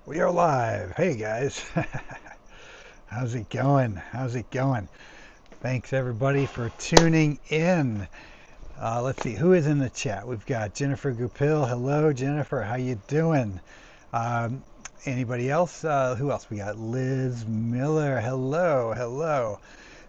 We are live. Hey guys. How's it going? How's it going? Thanks everybody for tuning in. Let's see who is in the chat. We've got Jennifer Gupil. Hello, Jennifer. How you doing? Um, Anybody else? Who else? We got Liz Miller. Hello, hello.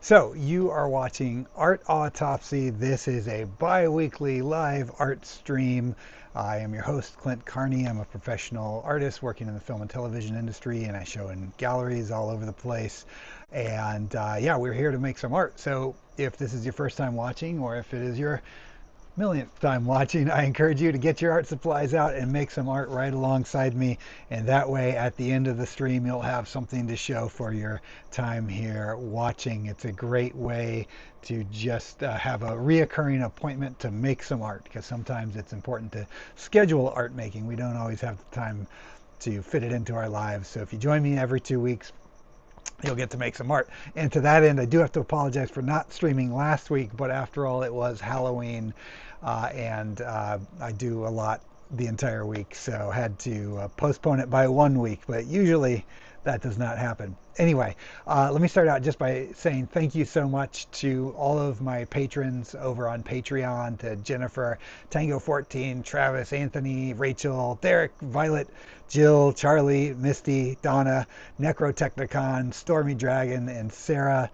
So you are watching Art Autopsy. This is a bi-weekly live art stream. I am your host, Clint Carney. I'm a professional artist working in the film and television industry, and I show in galleries all over the place. And yeah, we're here to make some art. So if this is your first time watching, or if it is your millionth time watching, I encourage you to get your art supplies out and make some art right alongside me. And that way, at the end of the stream, you'll have something to show for your time here watching. It's a great way to just have a reoccurring appointment to make some art, because sometimes it's important to schedule art making. We don't always have the time to fit it into our lives. So if you join me every 2 weeks, you'll get to make some art. And to that end, I do have to apologize for not streaming last week, but after all, it was Halloween, and I do a lot the entire week, so had to postpone it by 1 week, but usually that does not happen. Anyway, let me start out just by saying thank you so much to all of my patrons over on Patreon, to Jennifer, Tango14, Travis, Anthony, Rachel, Derek, Violet, Jill, Charlie, Misty, Donna, Necrotechnicon, Stormy Dragon, and Sarah.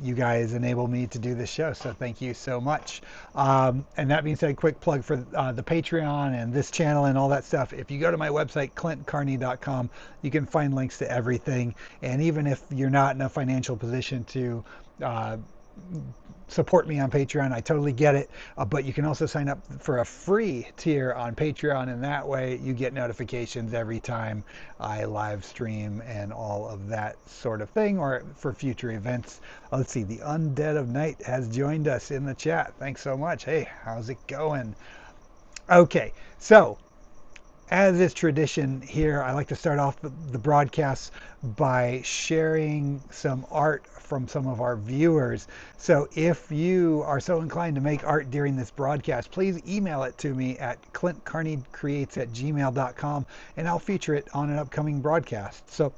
You guys enable me to do this show, so thank you so much. And that being said, quick plug for the Patreon and this channel and all that stuff. If you go to my website, clintcarney.com, you can find links to everything. And even if you're not in a financial position to support me on Patreon, I totally get it. But you can also sign up for a free tier on Patreon, and that way you get notifications every time I live stream and all of that sort of thing, or for future events. Let's see, the Undead of Night has joined us in the chat. Thanks so much. Hey, how's it going? Okay, so as is tradition here, I like to start off the broadcast by sharing some art from some of our viewers. So if you are so inclined to make art during this broadcast, please email it to me at clintcarneycreates@gmail.com, and I'll feature it on an upcoming broadcast. So,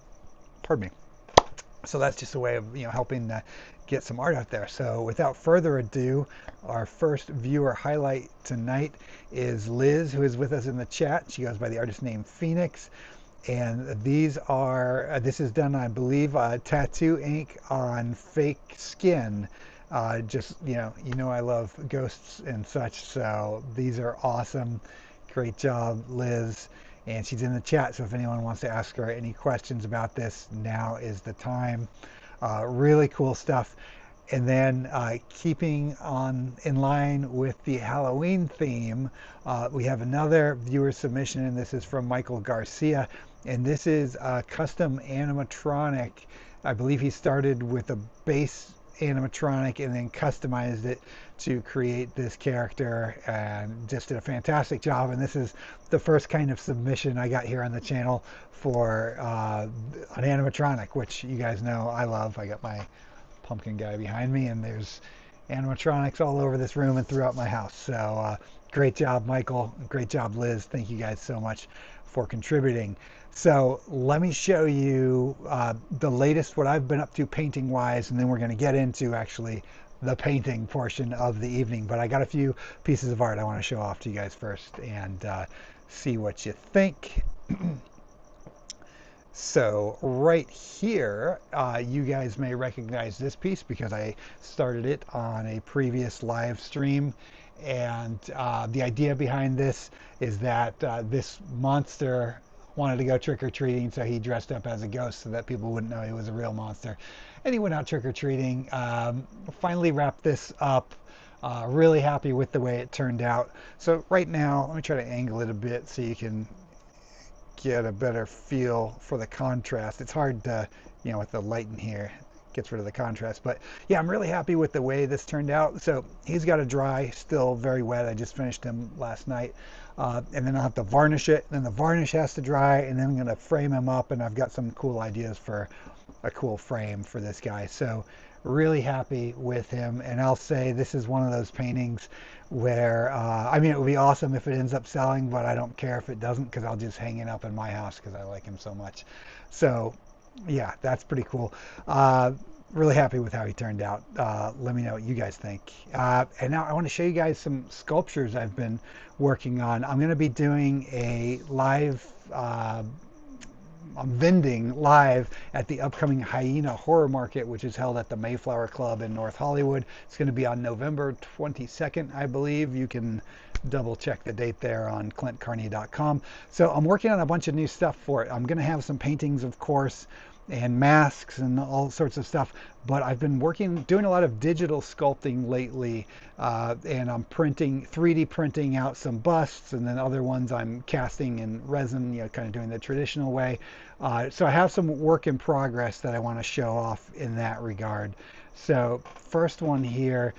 pardon me. So that's just a way of helping get some art out there. So without further ado, our first viewer highlight tonight is Liz, who is with us in the chat. She goes by the artist name Phoenix, and this is done, I believe, tattoo ink on fake skin. Just I love ghosts and such, so these are awesome. Great job, Liz. And she's in the chat, so if anyone wants to ask her any questions about this, now is the time. Really cool stuff. And then keeping in line with the Halloween theme, we have another viewer submission, and this is from Michael Garcia. And this is a custom animatronic. I believe he started with a base animatronic and then customized it to create this character, and just did a fantastic job. And this is the first kind of submission I got here on the channel for an animatronic, which you guys know I love. I got my pumpkin guy behind me, and there's animatronics all over this room and throughout my house. So great job, Michael. Great job, Liz. Thank you guys so much for contributing. So let me show you the latest, what I've been up to painting wise, and then we're going to get into actually the painting portion of the evening. But I got a few pieces of art I want to show off to you guys first, and see what you think. So right here, you guys may recognize this piece because I started it on a previous live stream. And the idea behind this is that this monster wanted to go trick-or-treating, so he dressed up as a ghost so that people wouldn't know he was a real monster. And he went out trick-or-treating. Finally wrapped this up. Really happy with the way it turned out. So right now, let me try to angle it a bit so you can get a better feel for the contrast. It's hard to, with the light in here, gets rid of the contrast. But yeah, I'm really happy with the way this turned out. So he's got to dry, still very wet. I just finished him last night. And then I'll have to varnish it. Then the varnish has to dry, and then I'm going to frame him up, and I've got some cool ideas for a cool frame for this guy. So really happy with him. And I'll say this is one of those paintings where, I mean, it would be awesome if it ends up selling, but I don't care if it doesn't because I'll just hang it up in my house because I like him so much. So yeah, that's pretty cool. Really happy with how he turned out. Let me know what you guys think. And now I want to show you guys some sculptures I've been working on. I'm going to be doing a live vending live at the upcoming Hyena Horror Market, which is held at the Mayflower Club in North Hollywood. It's going to be on November 22nd, I believe. You can double check the date there on clintcarney.com. So I'm working on a bunch of new stuff for it. I'm going to have some paintings, of course, and masks and all sorts of stuff, but I've been doing a lot of digital sculpting lately, and I'm 3D printing out some busts, and then other ones I'm casting in resin, you know, kind of doing the traditional way. So I have some work in progress that I want to show off in that regard. So first one here,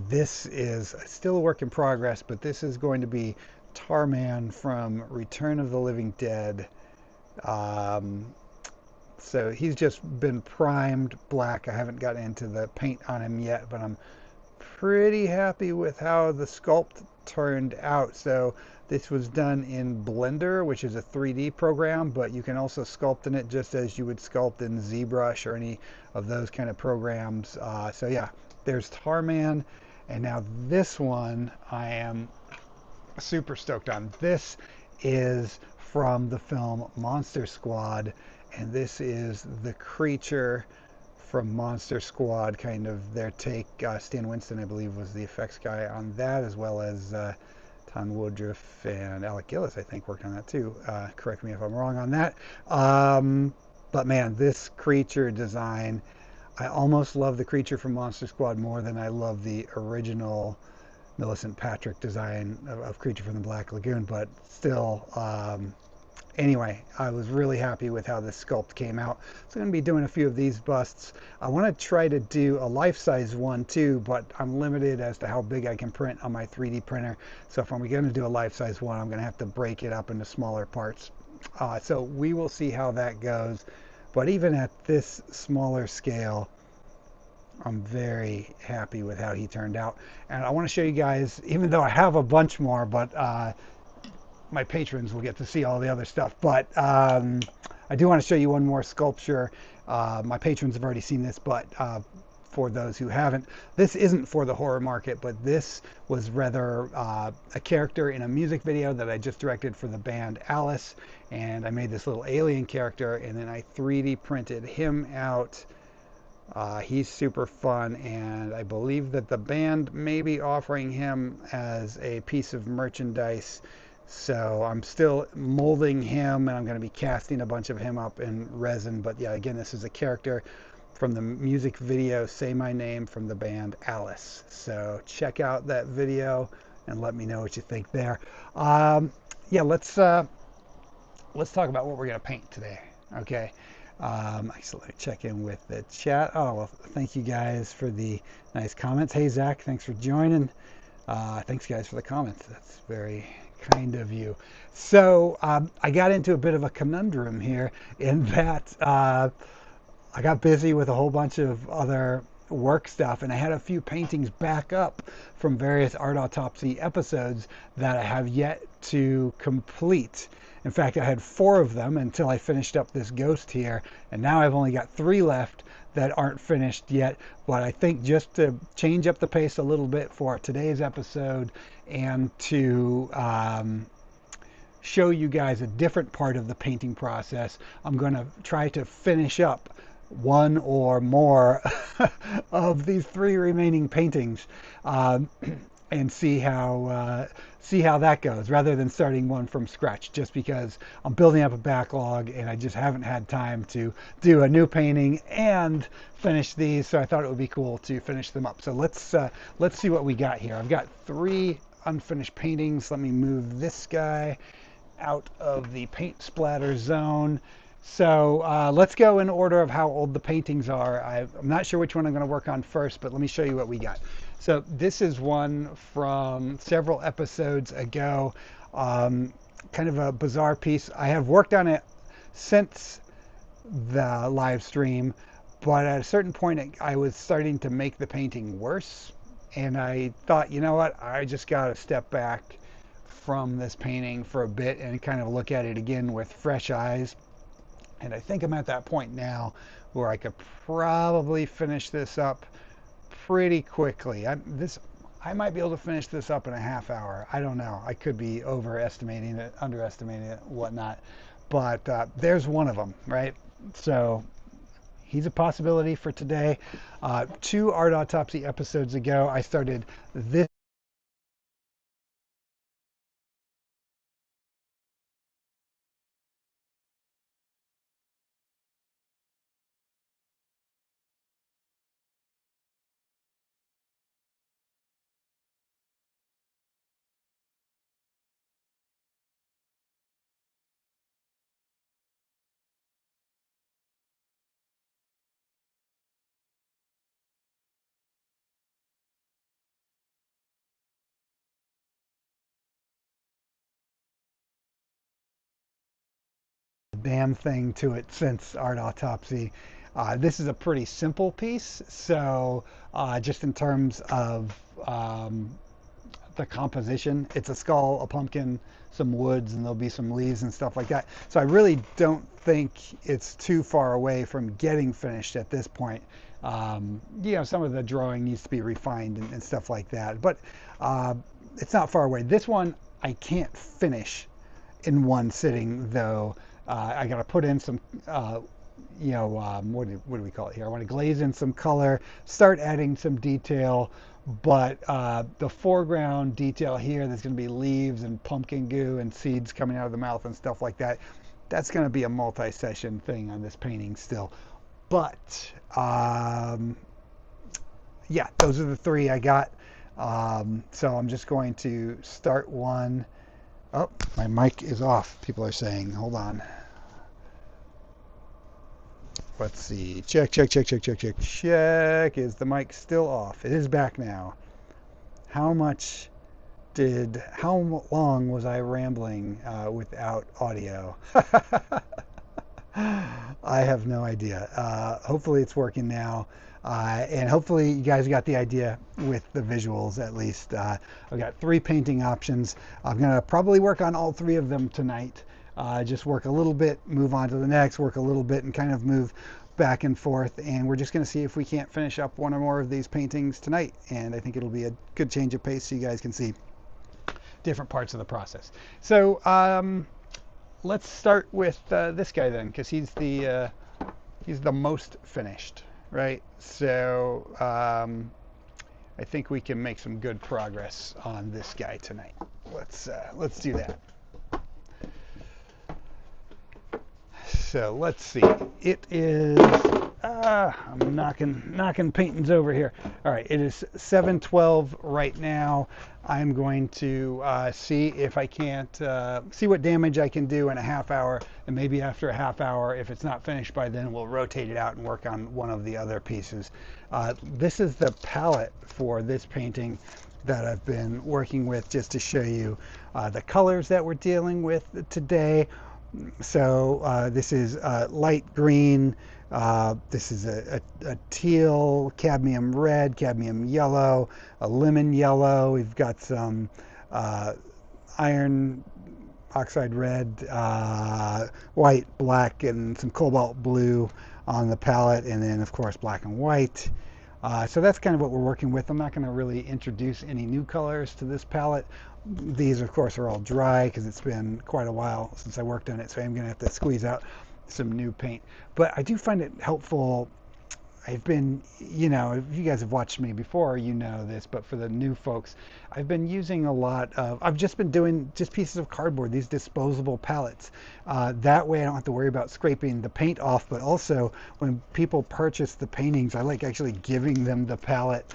this is still a work in progress, but this is going to be Tarman from Return of the Living Dead. So he's just been primed black. I haven't gotten into the paint on him yet, but I'm pretty happy with how the sculpt turned out. So this was done in Blender, which is a 3D program, but you can also sculpt in it just as you would sculpt in ZBrush or any of those kind of programs. So yeah, there's Tarman. And now this one I am super stoked on. This is from the film Monster Squad, and this is the creature from Monster Squad, kind of their take. Stan Winston, I believe, was the effects guy on that, as well as Tom Woodruff and Alec Gillis, I think, worked on that too. Correct me if I'm wrong on that. But man, this creature design, I almost love the creature from Monster Squad more than I love the original Millicent Patrick design of Creature from the Black Lagoon, but still, anyway, I was really happy with how this sculpt came out. So I'm going to be doing a few of these busts. I want to try to do a life-size one too, but I'm limited as to how big I can print on my 3D printer. So if I'm going to do a life-size one, I'm going to have to break it up into smaller parts. So we will see how that goes. But even at this smaller scale, I'm very happy with how he turned out. And I want to show you guys, even though I have a bunch more, but my patrons will get to see all the other stuff. But I do want to show you one more sculpture. My patrons have already seen this, but for those who haven't, this isn't for the horror market, but this was rather a character in a music video that I just directed for the band Alice. And I made this little alien character, and then I 3D printed him out. He's super fun, and I believe that the band may be offering him as a piece of merchandise. So I'm still molding him, and I'm going to be casting a bunch of him up in resin. But yeah, again, this is a character from the music video Say My Name from the band Alice. So check out that video and let me know what you think there. Yeah, let's talk about what we're going to paint today. Okay. Actually, let me check in with the chat. Oh, well, thank you guys for the nice comments. Hey, Zach, thanks for joining. Thanks, guys, for the comments. That's very kind of you. So I got into a bit of a conundrum here in that I got busy with a whole bunch of other work stuff, and I had a few paintings back up from various Art Autopsy episodes that I have yet to complete. In fact, I had 4 of them until I finished up this ghost here, and now I've only got 3 left that aren't finished yet. But I think just to change up the pace a little bit for today's episode and to show you guys a different part of the painting process, I'm going to try to finish up one or more of these 3 remaining paintings and see how that goes, rather than starting one from scratch, just because I'm building up a backlog and I just haven't had time to do a new painting and finish these. So I thought it would be cool to finish them up. So let's see what we got here. I've got 3 unfinished paintings. Let me move this guy out of the paint splatter zone. So let's go in order of how old the paintings are. I'm not sure which one I'm going to work on first, but let me show you what we got. So this is one from several episodes ago, kind of a bizarre piece. I have worked on it since the live stream, But at a certain point, I was starting to make the painting worse. And I thought, you know what, I just got to step back from this painting for a bit and kind of look at it again with fresh eyes. And I think I'm at that point now where I could probably finish this up pretty quickly. I might be able to finish this up in a half hour. I don't know. I could be overestimating it, underestimating it, whatnot. But there's one of them, right? So he's a possibility for today. 2 Art Autopsy episodes ago, I started this damn thing to it since Art Autopsy. This is a pretty simple piece, so just in terms of the composition, it's a skull, a pumpkin, some woods, and there'll be some leaves and stuff like that. So I really don't think it's too far away from getting finished at this point. You know, some of the drawing needs to be refined and stuff like that, but it's not far away. This one I can't finish in one sitting, though. I got to put in some, you know, what do we call it here? I want to glaze in some color, start adding some detail, but the foreground detail here, there's going to be leaves and pumpkin goo and seeds coming out of the mouth and stuff like that. That's going to be a multi-session thing on this painting still. But yeah, those are the 3 I got. So I'm just going to start one. Oh, my mic is off, people are saying. Hold on. Let's see. Check, check, check, check, check, check, check. Is the mic still off? It is back now. How long was I rambling without audio? I have no idea. Hopefully it's working now. And hopefully you guys got the idea with the visuals at least. I've got 3 painting options. I'm going to probably work on all 3 of them tonight. Just work a little bit, move on to the next, work a little bit, and kind of move back and forth. And we're just going to see if we can't finish up one or more of these paintings tonight. And I think it'll be a good change of pace so you guys can see different parts of the process. So let's start with this guy then, because he's the most finished. Right, so I think we can make some good progress on this guy tonight. Let's do that. So let's see. It is I'm knocking paintings over here. All right, it is 7:12 right now. I'm going to see if I can't see what damage I can do in a half hour, and maybe after a half hour, if it's not finished by then, we'll rotate it out and work on one of the other pieces. This is the palette for this painting that I've been working with, just to show you the colors that we're dealing with today. So this is light green, this is a teal, cadmium red, cadmium yellow, a lemon yellow. We've got some iron oxide red, white, black, and some cobalt blue on the palette, and then of course black and white. So that's kind of what we're working with. I'm not going to really introduce any new colors to this palette. These, of course, are all dry because it's been quite a while since I worked on it, so I'm going to have to squeeze out some new paint. But I do find it helpful. I've been, you know, if you guys have watched me before, you know this, but for the new folks, I've been using a lot of, I've just been doing just pieces of cardboard, these disposable palettes. That way I don't have to worry about scraping the paint off, but also when people purchase the paintings, I like actually giving them the palette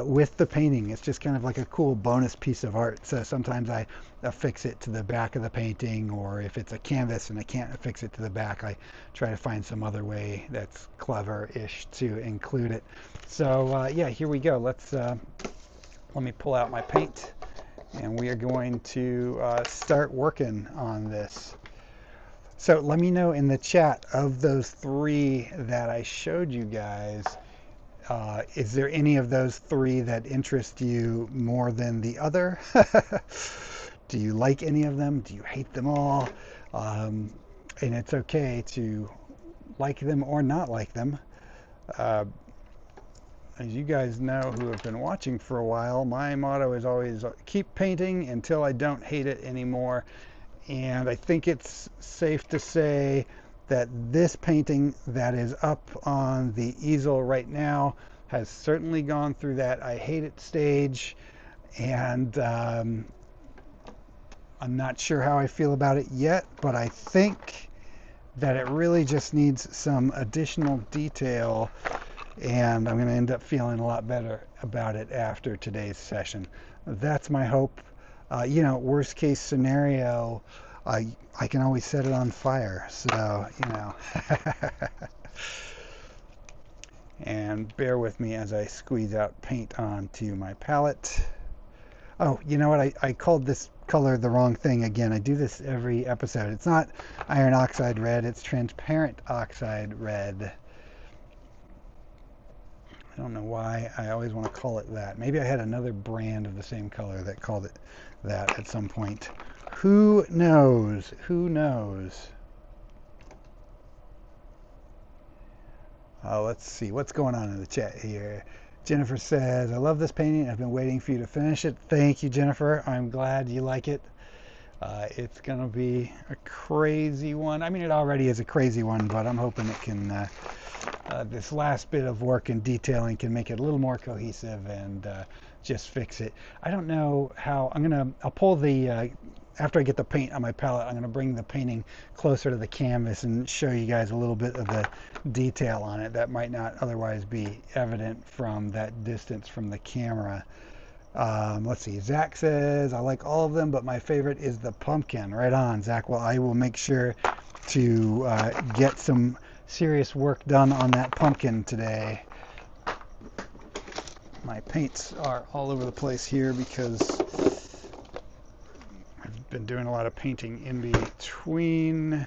with the painting. It's just kind of like a cool bonus piece of art. So sometimes I affix it to the back of the painting, or if it's a canvas and I can't affix it to the back, I try to find some other way that's clever-ish to include it. So yeah, here we go. Let me pull out my paint, and we are going to start working on this. So let me know in the chat, of those three that I showed you guys, is there any of those three that interest you more than the other? Do you like any of them? Do you hate them all? And it's okay to like them or not like them. Uh, as you guys know who have been watching for a while, my motto is always keep painting until I don't hate it anymore. And I think it's safe to say that this painting that is up on the easel right now has certainly gone through that I hate it stage. And I'm not sure how I feel about it yet, but I think that it really just needs some additional detail, and I'm going to end up feeling a lot better about it after today's session. That's my hope. You know, worst case scenario, I can always set it on fire, so, you know. And bear with me as I squeeze out paint onto my palette. Oh, you know what? I called this color the wrong thing again. I do this every episode. It's not iron oxide red, it's transparent oxide red. I don't know why I always want to call it that. Maybe I had another brand of the same color that called it that at some point. Who knows? Who knows? Let's see what's going on in the chat here. Jennifer says, I love this painting. I've been waiting for you to finish it. Thank you, Jennifer. I'm glad you like it. It's going to be a crazy one. I mean, it already is a crazy one, but I'm hoping it can, this last bit of work and detailing can make it a little more cohesive and just fix it. I don't know how, I'll pull the, after I get the paint on my palette, I'm going to bring the painting closer to the canvas and show you guys a little bit of the detail on it that might not otherwise be evident from that distance from the camera. Let's see, Zach says, I like all of them, but my favorite is the pumpkin. Right on, Zach. Well, I will make sure to get some serious work done on that pumpkin today. My paints are all over the place here because I've been doing a lot of painting in between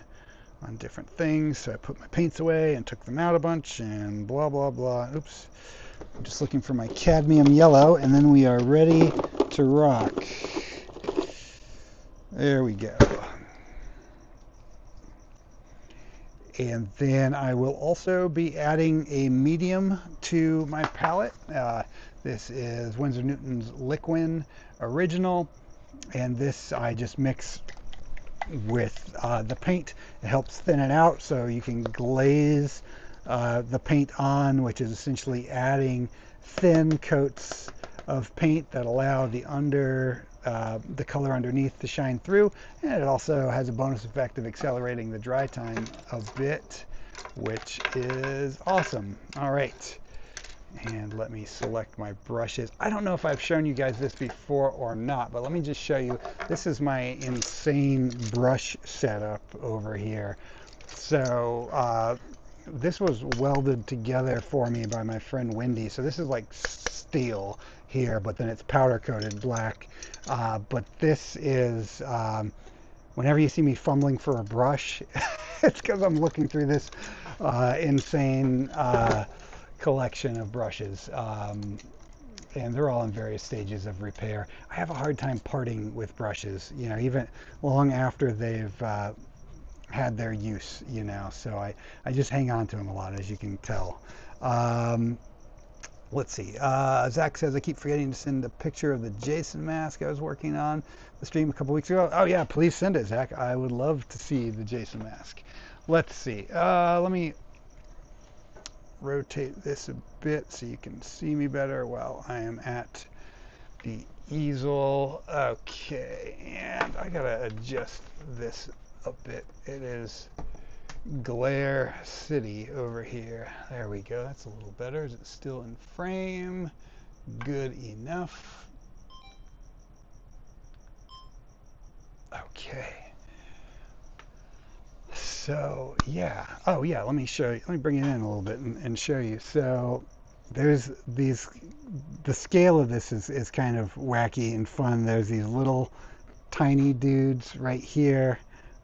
on different things. So I put my paints away and took them out a bunch and blah, blah, blah. Oops. I'm just looking for my cadmium yellow, and then we are ready to rock. There we go. And then I will also be adding a medium to my palette. This is Winsor Newton's Liquin Original, and this I just mix with the paint. It helps thin it out so you can glaze the paint on, which is essentially adding thin coats of paint that allow the color underneath to shine through, and it also has a bonus effect of accelerating the dry time a bit, which is awesome. All right, and let me select my brushes. I don't know if I've shown you guys this before or not, but let me just show you. This is my insane brush setup over here. So this was welded together for me by my friend Wendy. So this is like steel here, but then it's powder coated black. But this is, whenever you see me fumbling for a brush, it's because I'm looking through this insane collection of brushes. And they're all in various stages of repair. I have a hard time parting with brushes, you know, even long after they've had their use, you know, so I just hang on to them a lot, as you can tell. Let's see, Zach says, I keep forgetting to send a picture of the Jason mask I was working on the stream a couple weeks ago. Oh yeah, please send it, Zach. I would love to see the Jason mask. Let's see, let me rotate this a bit so you can see me better while I am at the easel. Okay, and I gotta adjust this a bit. It is Glare City over here. There we go. That's a little better. Is it still in frame? Good enough. Okay. So yeah. Oh yeah. Let me show you. Let me bring it in a little bit and show you. So there's these. The scale of this is kind of wacky and fun. There's these little tiny dudes right here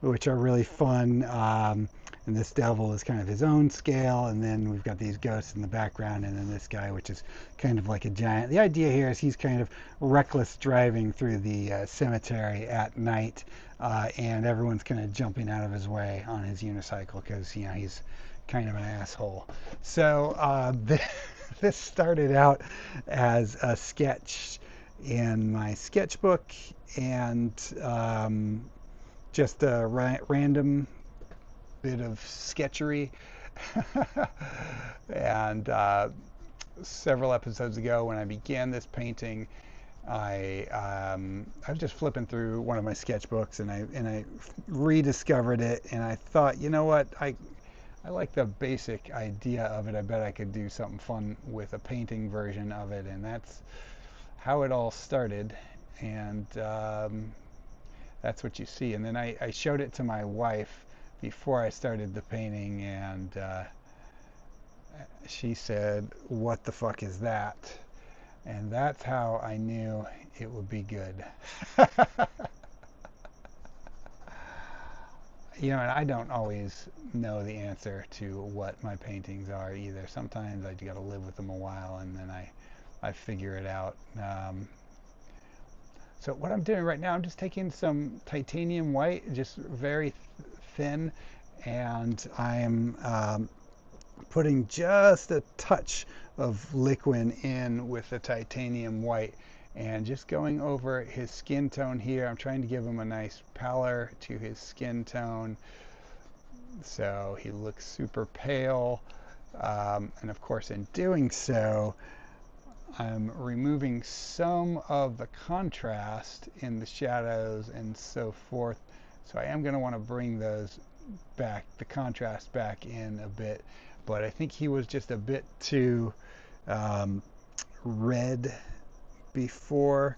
which are really fun. And this devil is kind of his own scale, and then we've got these ghosts in the background, and then this guy, which is kind of like a giant. The idea here is he's kind of reckless driving through the cemetery at night, and everyone's kind of jumping out of his way on his unicycle because, you know, he's kind of an asshole. So this started out as a sketch in my sketchbook, and just a random bit of sketchery. And several episodes ago, when I began this painting, I was just flipping through one of my sketchbooks, and I rediscovered it, and I thought, you know what, I like the basic idea of it. I bet I could do something fun with a painting version of it, and that's how it all started. And that's what you see. And then I showed it to my wife before I started the painting, and she said, "What the fuck is that?" And that's how I knew it would be good. You know, and I don't always know the answer to what my paintings are either. Sometimes I got to live with them a while, and then I figure it out. So what I'm doing right now, I'm just taking some titanium white, just very thin, and I'm putting just a touch of liquid in with the titanium white, and just going over his skin tone here. I'm trying to give him a nice pallor to his skin tone, so he looks super pale. And of course, in doing so, I'm removing some of the contrast in the shadows and so forth. So I am going to want to bring those back, the contrast back in a bit. But I think he was just a bit too red before.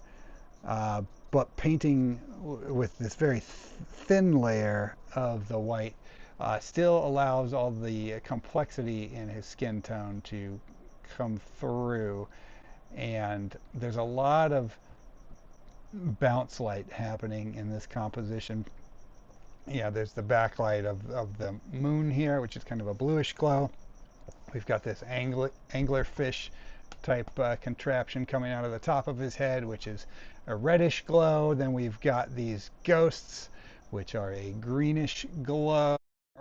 But painting with this very thin layer of the white still allows all the complexity in his skin tone to come through. And there's a lot of bounce light happening in this composition. Yeah, there's the backlight of the moon here, which is kind of a bluish glow. We've got this anglerfish type contraption coming out of the top of his head, which is a reddish glow. Then we've got these ghosts, which are a greenish glow,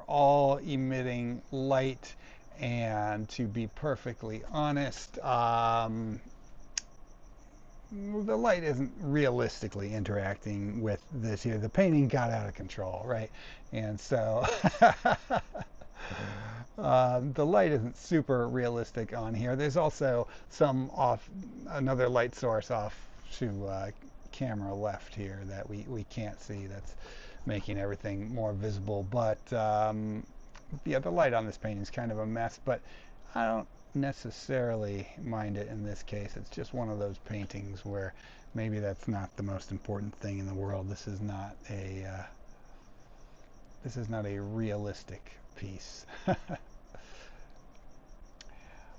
all emitting light. And to be perfectly honest, the light isn't realistically interacting with this here. The painting got out of control, right? And so the light isn't super realistic on here. There's also another light source off to camera left here that we can't see. That's making everything more visible. But yeah, the light on this painting is kind of a mess, but I don't necessarily mind it in this case. It's just one of those paintings where maybe that's not the most important thing in the world. This is not a realistic piece.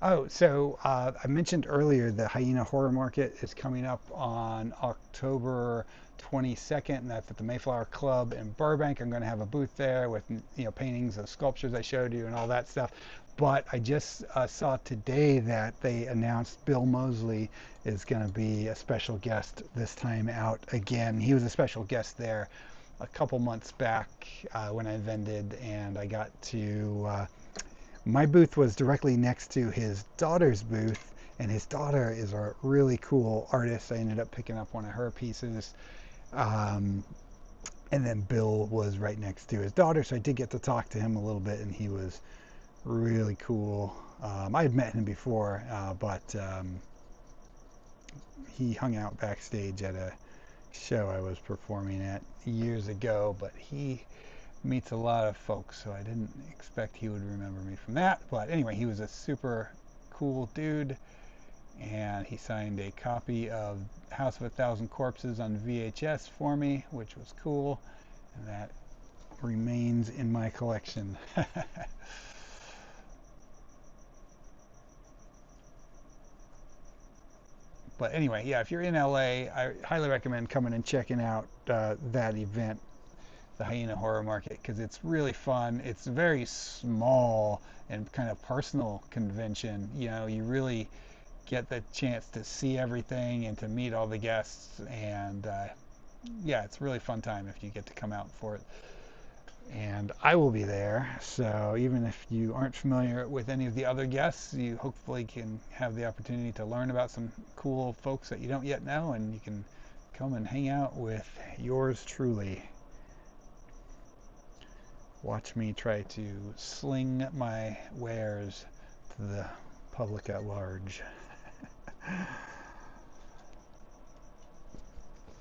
Oh, so I mentioned earlier the Hyena Horror Market is coming up on October 22nd, and that's at the Mayflower Club in Burbank. I'm going to have a booth there with, you know, paintings of sculptures I showed you and all that stuff. But I just saw today that they announced Bill Moseley is going to be a special guest this time out again. He was a special guest there a couple months back when I vended, and I got to... my booth was directly next to his daughter's booth, and his daughter is a really cool artist. I ended up picking up one of her pieces. And then Bill was right next to his daughter, so I did get to talk to him a little bit, and he was really cool. I had met him before, but he hung out backstage at a show I was performing at years ago, but he meets a lot of folks, so I didn't expect he would remember me from that. But anyway, he was a super cool dude, and he signed a copy of House of a Thousand Corpses on VHS for me, which was cool, and that remains in my collection. But anyway, yeah, if you're in LA, I highly recommend coming and checking out that event. the Hyena Horror Market, because it's really fun. It's a very small and kind of personal convention. You know, you really get the chance to see everything and to meet all the guests, and yeah, it's a really fun time if you get to come out for it. And I will be there, so even if you aren't familiar with any of the other guests, you hopefully can have the opportunity to learn about some cool folks that you don't yet know, and you can come and hang out with yours truly. Watch me try to sling my wares to the public at large.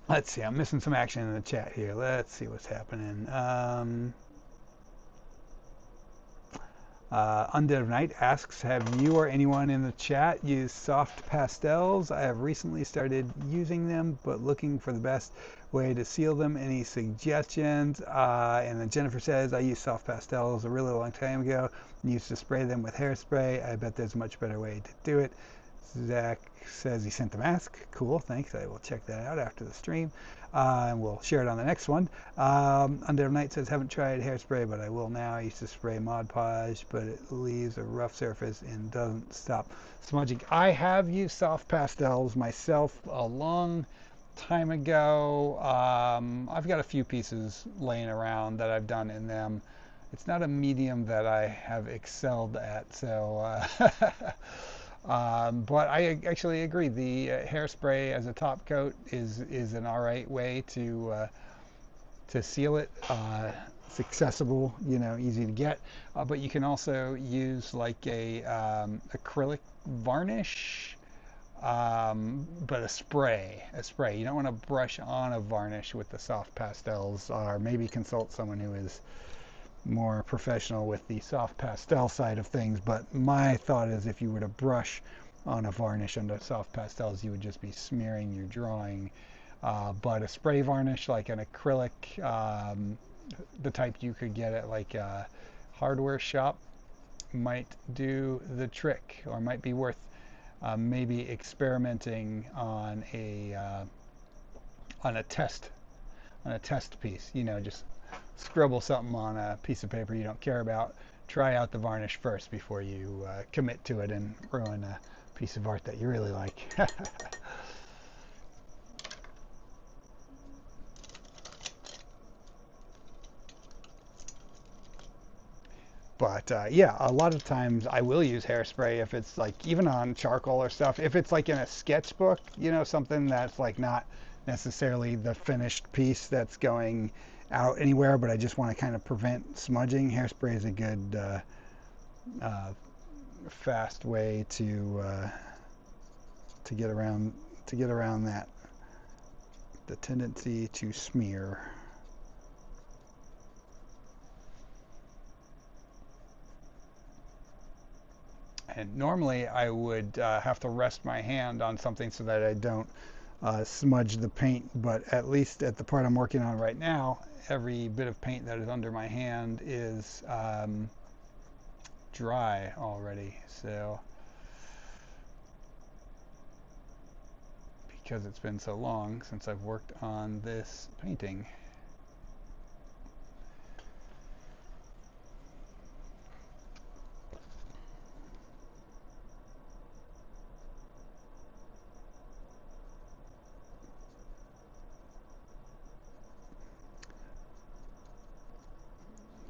Let's see, I'm missing some action in the chat here. Let's see what's happening. Undead of Night asks, have you or anyone in the chat used soft pastels? I have recently started using them, but looking for the best way to seal them. Any suggestions? And then Jennifer says, I used soft pastels a really long time ago and used to spray them with hairspray. I bet there's a much better way to do it. Zach says he sent the mask. Cool, thanks. I will check that out after the stream. And we'll share it on the next one. Undead Night says, haven't tried hairspray, but I will now. I used to spray Mod Podge, but it leaves a rough surface and doesn't stop smudging. I have used soft pastels myself a long time ago. I've got a few pieces laying around that I've done in them. It's not a medium that I have excelled at, so but I actually agree. The hairspray as a top coat is an all right way to seal it. It's accessible, you know, easy to get. But you can also use like a acrylic varnish, but a spray. You don't want to brush on a varnish with the soft pastels, or maybe consult someone who is more professional with the soft pastel side of things. But my thought is, if you were to brush on a varnish under soft pastels, you would just be smearing your drawing. But a spray varnish, like an acrylic, the type you could get at like a hardware shop, might do the trick, or might be worth maybe experimenting on a test piece. You know, just scribble something on a piece of paper you don't care about. Try out the varnish first before you commit to it and ruin a piece of art that you really like. But yeah, a lot of times I will use hairspray if it's like, even on charcoal or stuff. If it's like in a sketchbook, you know, something that's like not necessarily the finished piece that's going out anywhere, but I just want to kind of prevent smudging. Hairspray is a good fast way to get around that, the tendency to smear. And normally I would have to rest my hand on something so that I don't smudge the paint, but at least at the part I'm working on right now, every bit of paint that is under my hand is dry already. So, because it's been so long since I've worked on this painting.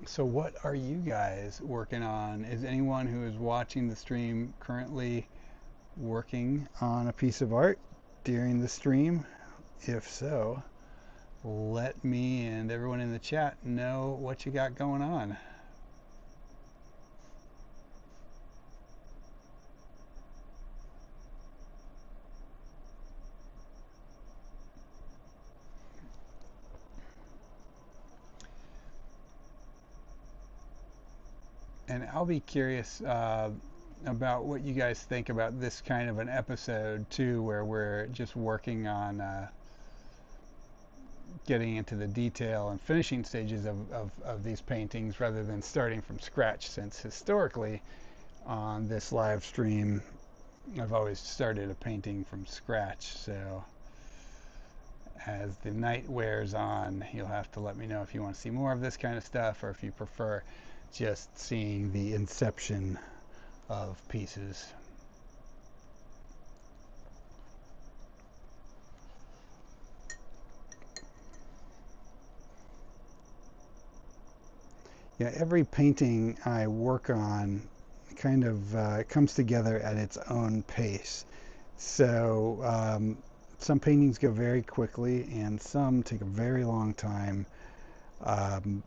So what are you guys working on? Is anyone who is watching the stream currently working on a piece of art during the stream? If so, let me and everyone in the chat know what you got going on. And I'll be curious about what you guys think about this kind of an episode too, where we're just working on getting into the detail and finishing stages of these paintings rather than starting from scratch, since historically on this live stream I've always started a painting from scratch. So as the night wears on, you'll have to let me know if you want to see more of this kind of stuff or if you prefer just seeing the inception of pieces. Yeah, every painting I work on kind of comes together at its own pace. So some paintings go very quickly and some take a very long time. Um,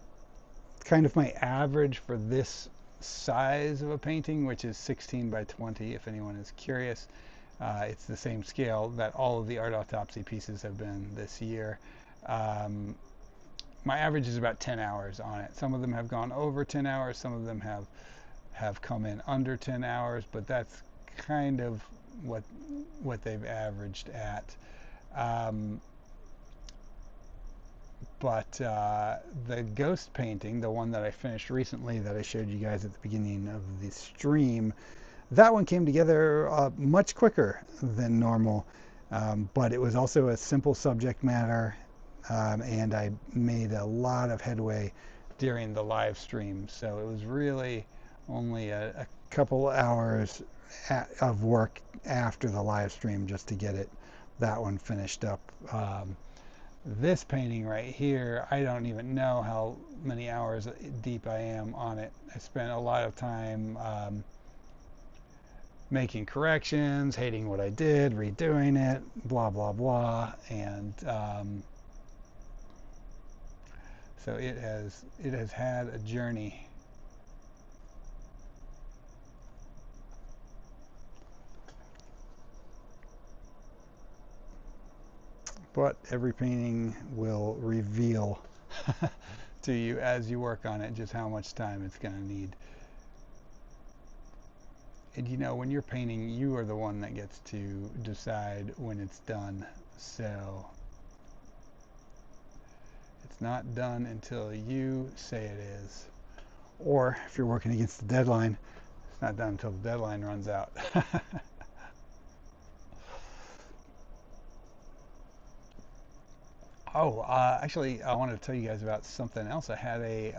Kind of my average for this size of a painting, which is 16 by 20, if anyone is curious. It's the same scale that all of the art autopsy pieces have been this year. Um, my average is about 10 hours on it. Some of them have gone over 10 hours, some of them have come in under 10 hours, but that's kind of what they've averaged at. Um, but the ghost painting, the one that I finished recently that I showed you guys at the beginning of the stream, that one came together much quicker than normal, but it was also a simple subject matter, and I made a lot of headway during the live stream, so it was really only a couple hours of work after the live stream just to get that one finished up. This painting right here, I don't even know how many hours deep I am on it. I spent a lot of time making corrections, hating what I did, redoing it, blah blah blah, and so it has had a journey. But every painting will reveal to you as you work on it just how much time it's going to need. And you know, when you're painting, you are the one that gets to decide when it's done. So it's not done until you say it is. Or if you're working against the deadline, it's not done until the deadline runs out. Oh, actually, I wanted to tell you guys about something else. I had a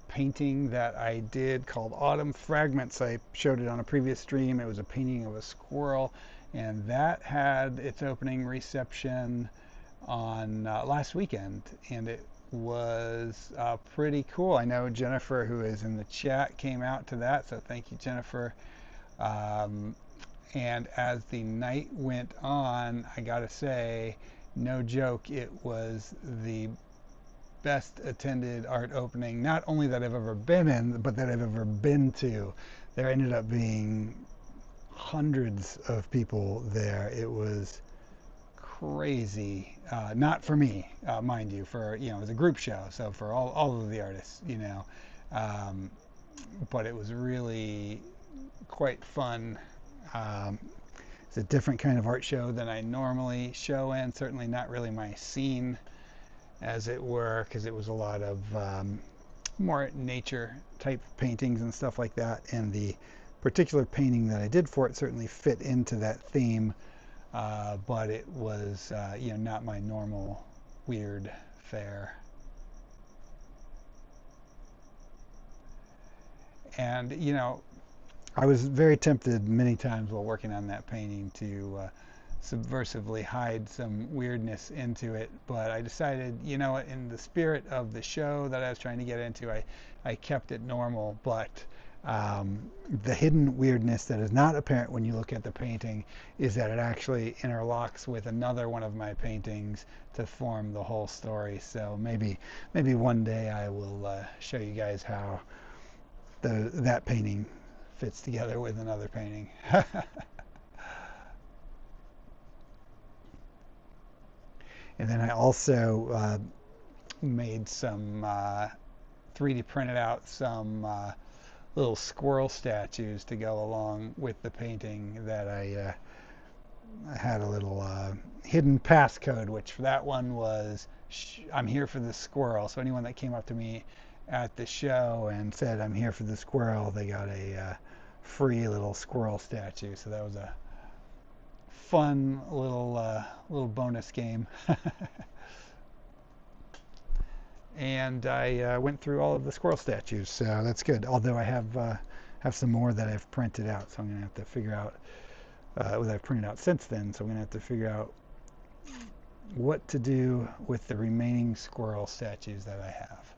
painting that I did called Autumn Fragments. I showed it on a previous stream. It was a painting of a squirrel, and that had its opening reception on last weekend, and it was pretty cool. I know Jennifer, who is in the chat, came out to that, so thank you, Jennifer. Um, and as the night went on, I gotta say, no joke, it was the best attended art opening, not only that I've ever been in, but that I've ever been to. There ended up being hundreds of people there. It was crazy. Not for me, mind you, for, it was a group show, so for all of the artists, Um, but it was really quite fun. It's a different kind of art show than I normally show in, certainly not really my scene, as it were, because it was a lot of more nature type paintings and stuff like that, and the particular painting that I did for it certainly fit into that theme, but it was not my normal weird fare. And I was very tempted many times while working on that painting to subversively hide some weirdness into it, but I decided, in the spirit of the show that I was trying to get into, I kept it normal, but the hidden weirdness that is not apparent when you look at the painting is that it actually interlocks with another one of my paintings to form the whole story. So maybe one day I will show you guys how that painting fits together with another painting. And then I also made some 3D printed out some little squirrel statues to go along with the painting that I had a little hidden passcode, which for that one was I'm here for the squirrel. So anyone that came up to me at the show and said I'm here for the squirrel, they got a free little squirrel statue. So that was a fun little bonus game. And I went through all of the squirrel statues, so that's good. Although I have some more that I've printed out, so I'm gonna have to figure out what I've printed out since then. So I'm gonna have to figure out what to do with the remaining squirrel statues that I have.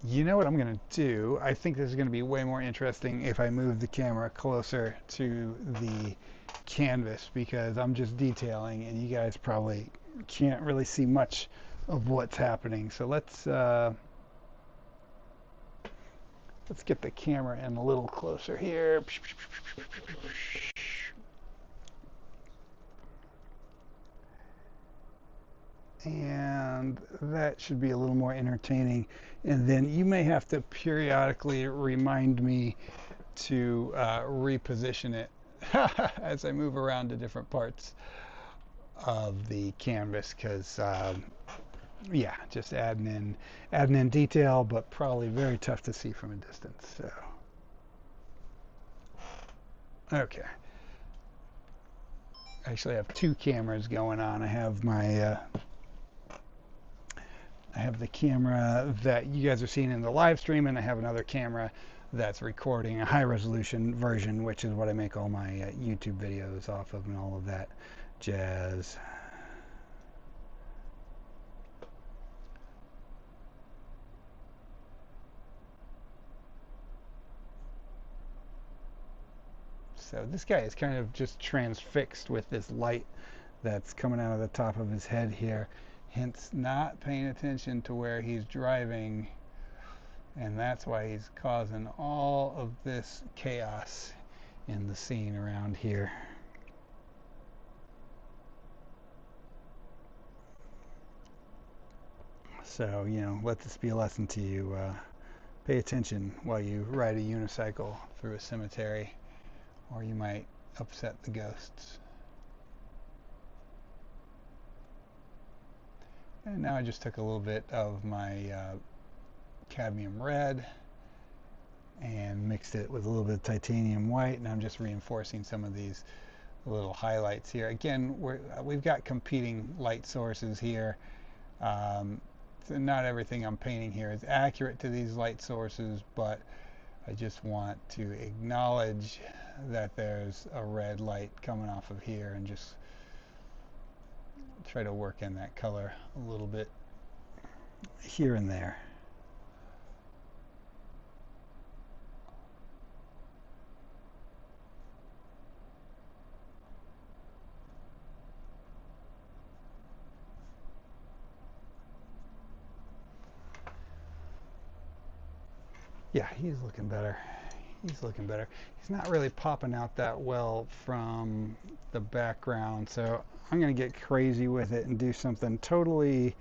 You know what I'm going to do? I think this is going to be way more interesting if I move the camera closer to the canvas, because I'm just detailing and you guys probably can't really see much of what's happening. So let's get the camera in a little closer here. And that should be a little more entertaining. And then you may have to periodically remind me to reposition it as I move around to different parts of the canvas, because yeah, just adding in detail, but probably very tough to see from a distance. So okay, actually I have two cameras going on. I have my I have the camera that you guys are seeing in the live stream, and I have another camera that's recording a high resolution version, which is what I make all my YouTube videos off of and all of that jazz. So this guy is kind of just transfixed with this light that's coming out of the top of his head here, hence not paying attention to where he's driving, and that's why he's causing all of this chaos in the scene around here. So, you know, let this be a lesson to you. Pay attention while you ride a unicycle through a cemetery, or you might upset the ghosts. And now I just took a little bit of my cadmium red and mixed it with a little bit of titanium white, and I'm just reinforcing some of these little highlights here. Again, we've got competing light sources here. So not everything I'm painting here is accurate to these light sources, but I just want to acknowledge that there's a red light coming off of here, and just try to work in that color a little bit here and there. Yeah, he's looking better. He's looking better. He's not really popping out that well from the background, so I'm going to get crazy with it and do something totally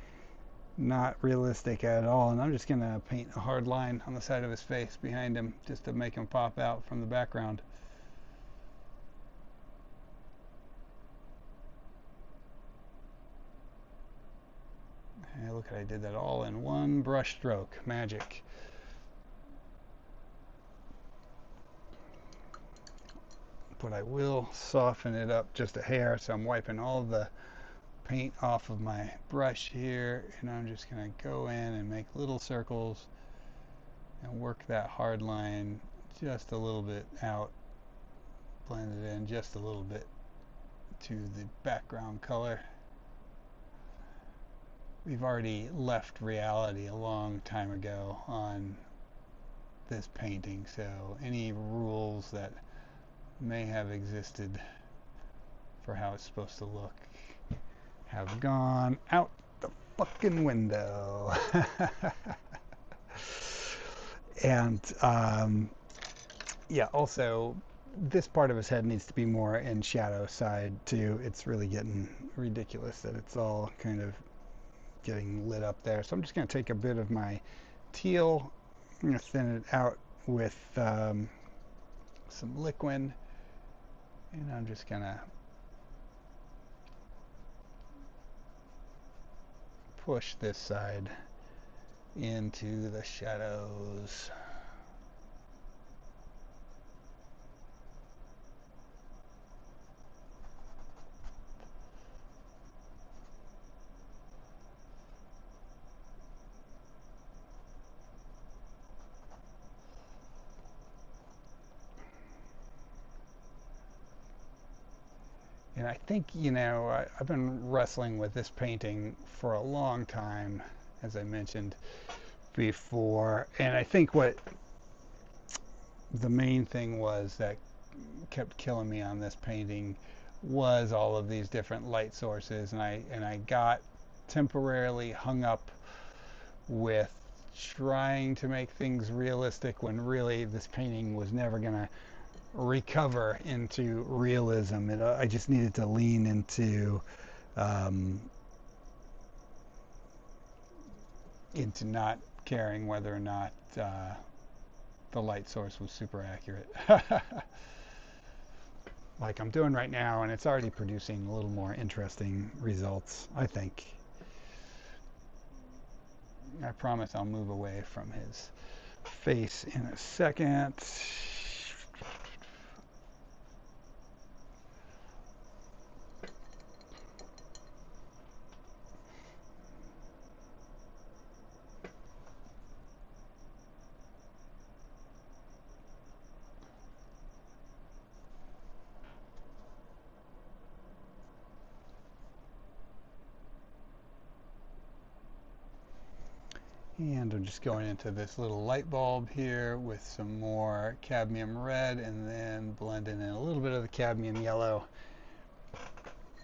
not realistic at all. And I'm just going to paint a hard line on the side of his face behind him, just to make him pop out from the background. Hey, look, I did that all in one brush stroke. Magic. But I will soften it up just a hair, so I'm wiping all the paint off of my brush here, and I'm just going to go in and make little circles and work that hard line just a little bit out, blend it in just a little bit to the background color. We've already left reality a long time ago on this painting, so any rules that may have existed for how it's supposed to look have gone out the fucking window. And yeah, also this part of his head needs to be more in shadow side too. It's really getting ridiculous that it's all kind of getting lit up there. So I'm just going to take a bit of my teal, I'm going to thin it out with some liquid, and I'm just going to push this side into the shadows. And I think, I've been wrestling with this painting for a long time, as I mentioned before. And I think what the main thing was that kept killing me on this painting was all of these different light sources. And I got temporarily hung up with trying to make things realistic when really this painting was never going to recover into realism. I just needed to lean um, into not caring whether or not the light source was super accurate, like I'm doing right now, and it's already producing a little more interesting results, I think. I promise I'll move away from his face in a second. And I'm just going into this little light bulb here with some more cadmium red, and then blending in a little bit of the cadmium yellow.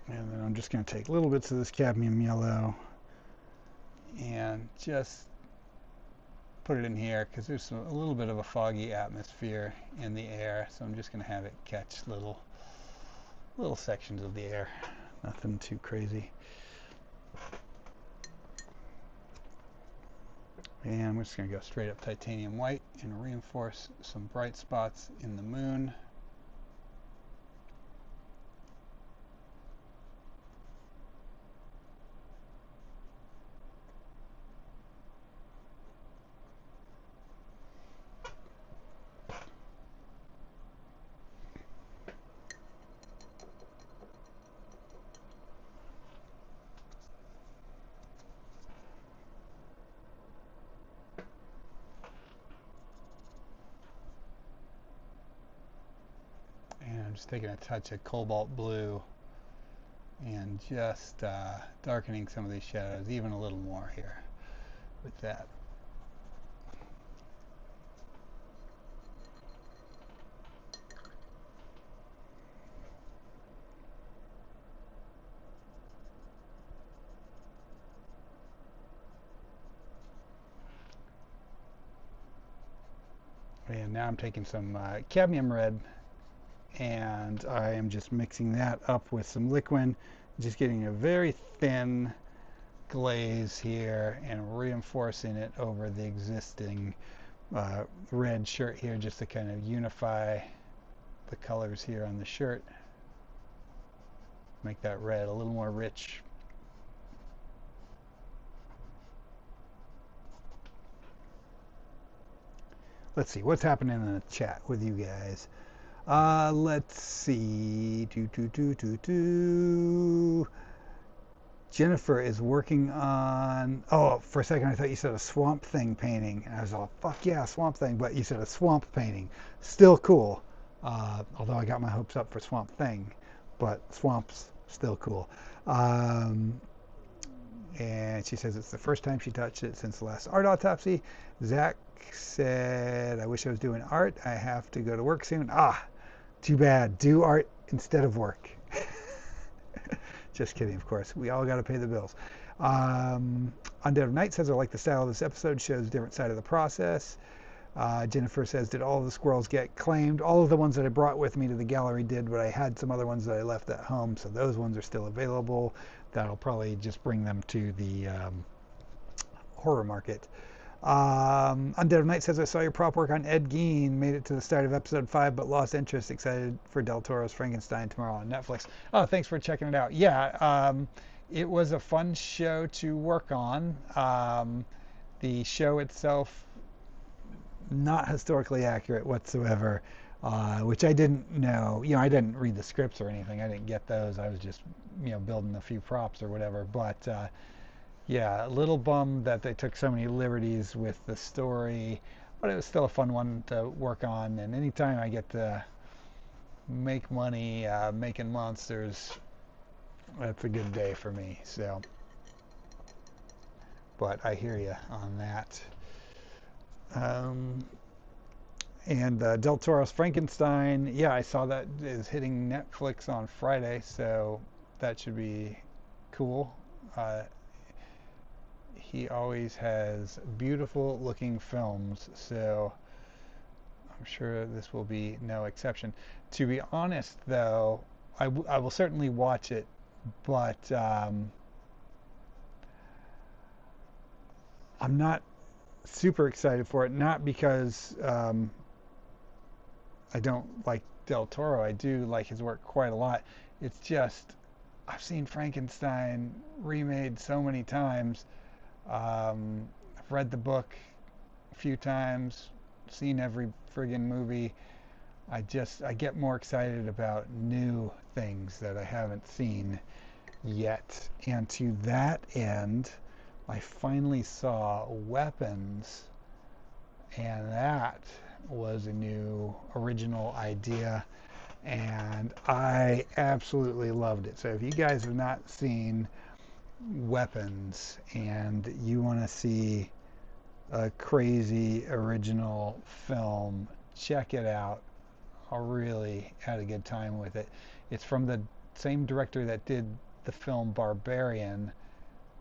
And then I'm just going to take little bits of this cadmium yellow and just put it in here because there's a little bit of a foggy atmosphere in the air. So I'm just going to have it catch little sections of the air. Nothing too crazy. And we're just going to go straight up titanium white and reinforce some bright spots in the moon. I'm just taking a touch of cobalt blue and just darkening some of these shadows even a little more here with that. And now I'm taking some cadmium red, and I am just mixing that up with some liquid, just getting a very thin glaze here and reinforcing it over the existing red shirt here, just to kind of unify the colors here on the shirt, make that red a little more rich. Let's see what's happening in the chat with you guys. Let's see. Jennifer is working on. Oh, for a second I thought you said a Swamp Thing painting, and I was all, fuck yeah, Swamp Thing. But you said a swamp painting. Still cool. Although I got my hopes up for Swamp Thing, but swamps still cool. And she says it's the first time she touched it since the last art autopsy. Zach said, I wish I was doing art. I have to go to work soon. Too bad. Do art instead of work. Just kidding, of course. We all got to pay the bills. Undead of Night says, I like the style of this episode. Shows a different side of the process. Jennifer says, did all of the squirrels get claimed? All of the ones that I brought with me to the gallery did, but I had some other ones that I left at home, so those ones are still available. That'll probably just bring them to the horror market. Undead of Night says, I saw your prop work on Ed Gein, made it to the start of episode 5, but lost interest. Excited for Del Toro's Frankenstein tomorrow on Netflix. Oh, thanks for checking it out. Yeah, it was a fun show to work on. The show itself, not historically accurate whatsoever, which I didn't know. I didn't read the scripts or anything. I didn't get those. I was just, building a few props or whatever. But yeah, a little bummed that they took so many liberties with the story, but it was still a fun one to work on. And anytime I get to make money making monsters, that's a good day for me. So, but I hear you on that. And Del Toro's Frankenstein, yeah, I saw that is hitting Netflix on Friday, so that should be cool. He always has beautiful looking films, so I'm sure this will be no exception. To be honest, though, I will certainly watch it, but I'm not super excited for it. Not because I don't like Del Toro. I do like his work quite a lot. It's just I've seen Frankenstein remade so many times. I've read the book a few times, seen every friggin' movie. I get more excited about new things that I haven't seen yet. And to that end, I finally saw Weapons, and that was a new original idea, and I absolutely loved it. So if you guys have not seen Weapons and you want to see a crazy original film, check it out. I really had a good time with it. It's from the same director that did the film Barbarian,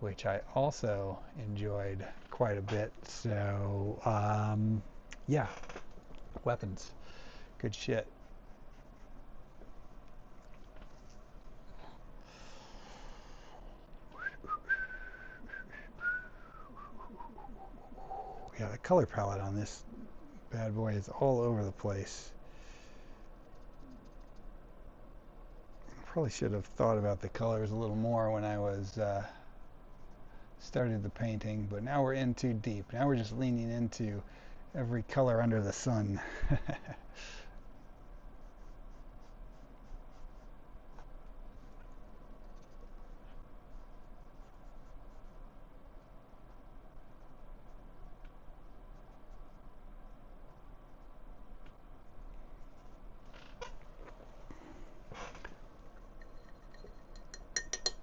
which I also enjoyed quite a bit. So yeah, Weapons, good shit. Yeah, the color palette on this bad boy is all over the place. Probably should have thought about the colors a little more when I was started the painting, but now we're in too deep. Now we're just leaning into every color under the sun.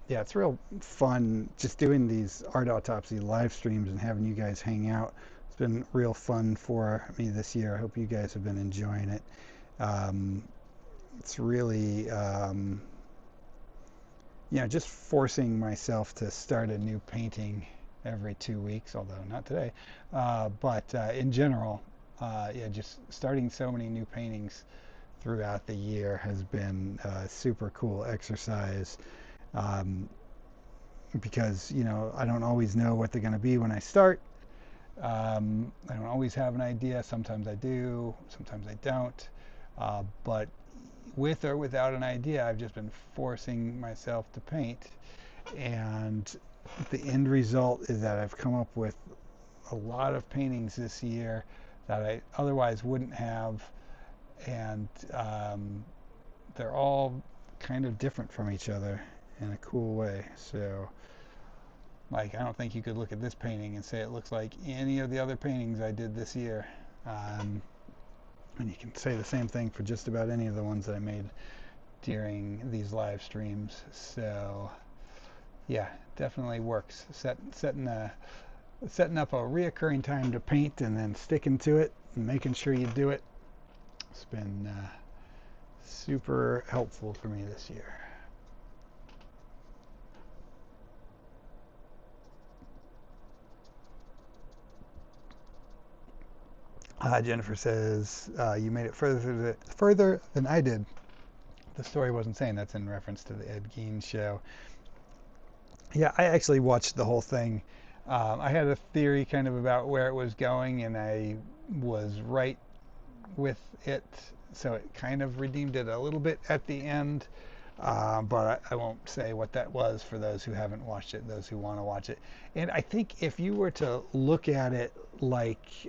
Yeah, it's real fun just doing these art autopsy live streams and having you guys hang out. It's been real fun for me this year. I hope you guys have been enjoying it. Um, it's really, just forcing myself to start a new painting every 2 weeks, although not today. But in general, yeah, just starting so many new paintings throughout the year has been a super cool exercise. Um, because I don't always know what they're going to be when I start. I don't always have an idea. Sometimes I do, sometimes I don't. But with or without an idea, I've just been forcing myself to paint, and the end result is that I've come up with a lot of paintings this year that I otherwise wouldn't have, and they're all kind of different from each other in a cool way. So, like, I don't think you could look at this painting and say it looks like any of the other paintings I did this year. And you can say the same thing for just about any of the ones that I made during these live streams. So, yeah, definitely works. Setting up a reoccurring time to paint and then sticking to it and making sure you do it. It's been super helpful for me this year. Jennifer says, you made it further than I did. The story wasn't saying that's in reference to the Ed Gein show. Yeah, I actually watched the whole thing. I had a theory kind of about where it was going, and I was right with it, so it kind of redeemed it a little bit at the end. But I won't say what that was for those who haven't watched it, those who want to watch it. And I think if you were to look at it like,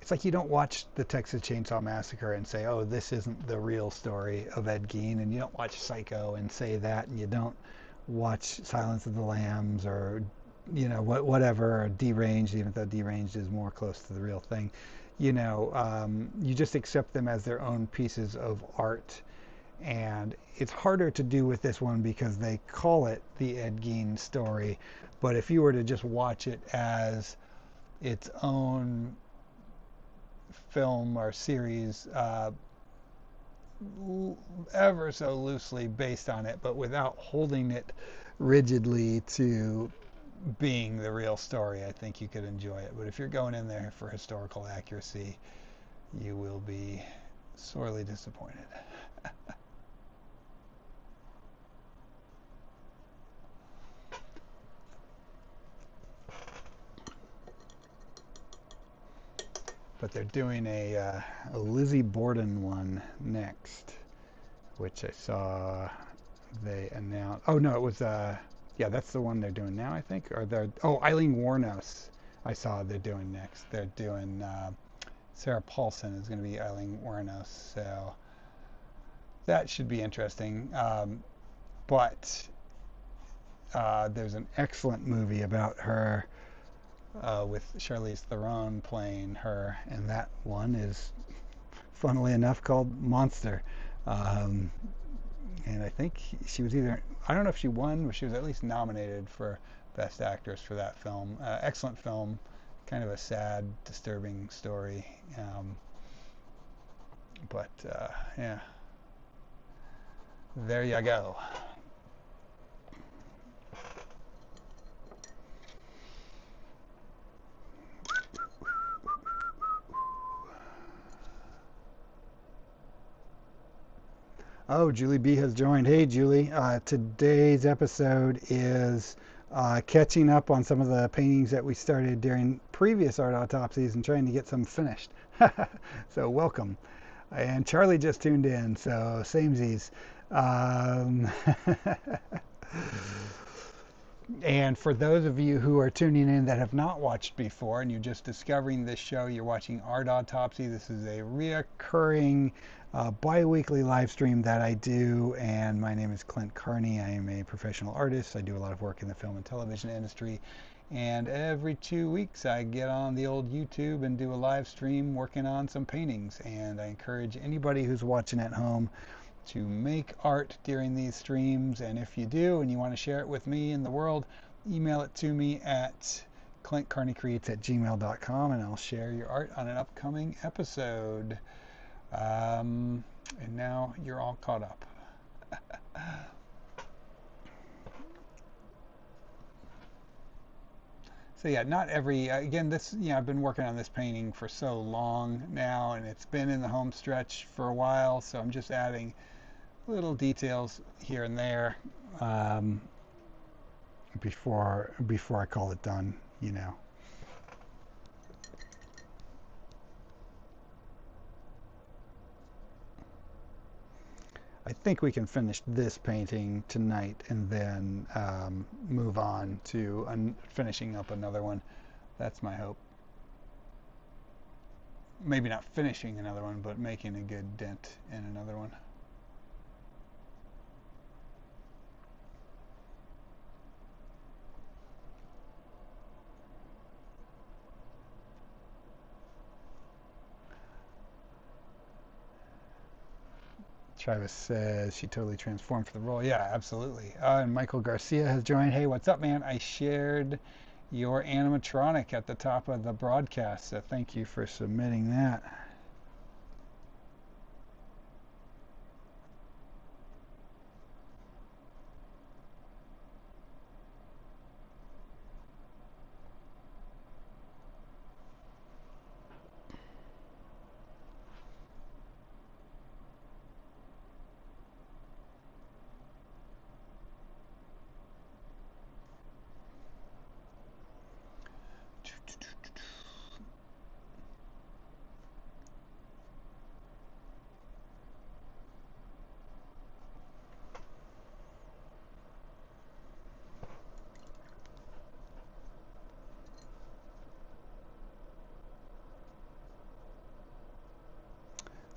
it's like you don't watch the Texas Chainsaw Massacre and say, oh, this isn't the real story of Ed Gein, and you don't watch Psycho and say that, and you don't watch Silence of the Lambs or, whatever, or Deranged, even though Deranged is more close to the real thing. You just accept them as their own pieces of art. And it's harder to do with this one because they call it the Ed Gein story. But if you were to just watch it as its own film or series, ever so loosely based on it, but without holding it rigidly to being the real story, I think you could enjoy it. But if you're going in there for historical accuracy, you will be sorely disappointed. But they're doing a Lizzie Borden one next, which I saw they announced. Oh no, it was yeah, that's the one they're doing now, I think. Or they're Eileen Wuornos. I saw they're doing next. They're doing Sarah Paulson is going to be Eileen Wuornos, so that should be interesting. But there's an excellent movie about her with Charlize Theron playing her, and that one is, funnily enough, called Monster. Um, and I think she was either, I don't know if she won, but she was at least nominated for Best Actress for that film. Excellent film, kind of a sad, disturbing story. But yeah, there you go. Oh, Julie B has joined. Hey, Julie. Today's episode is catching up on some of the paintings that we started during previous art autopsies and trying to get some finished. So, welcome. And Charlie just tuned in, so samesies. Um, And for those of you who are tuning in that have not watched before and you're just discovering this show, you're watching Art Autopsy. This is a reoccurring bi-weekly live stream that I do, and my name is Clint Carney. I am a professional artist. I do a lot of work in the film and television industry, and every 2 weeks I get on the old YouTube and do a live stream working on some paintings, and I encourage anybody who's watching at home to make art during these streams, and if you do and you want to share it with me and the world, email it to me at clintcarneycreates@gmail.com, and I'll share your art on an upcoming episode. And now you're all caught up. So yeah, not every, again, this, I've been working on this painting for so long now, and it's been in the home stretch for a while, so I'm just adding little details here and there, before I call it done. I think we can finish this painting tonight and then move on to finishing up another one. That's my hope. Maybe not finishing another one, but making a good dent in another one. Travis says she totally transformed for the role. Yeah, absolutely. And Michael Garcia has joined. Hey, what's up, man? I shared your animatronic at the top of the broadcast, so thank you for submitting that.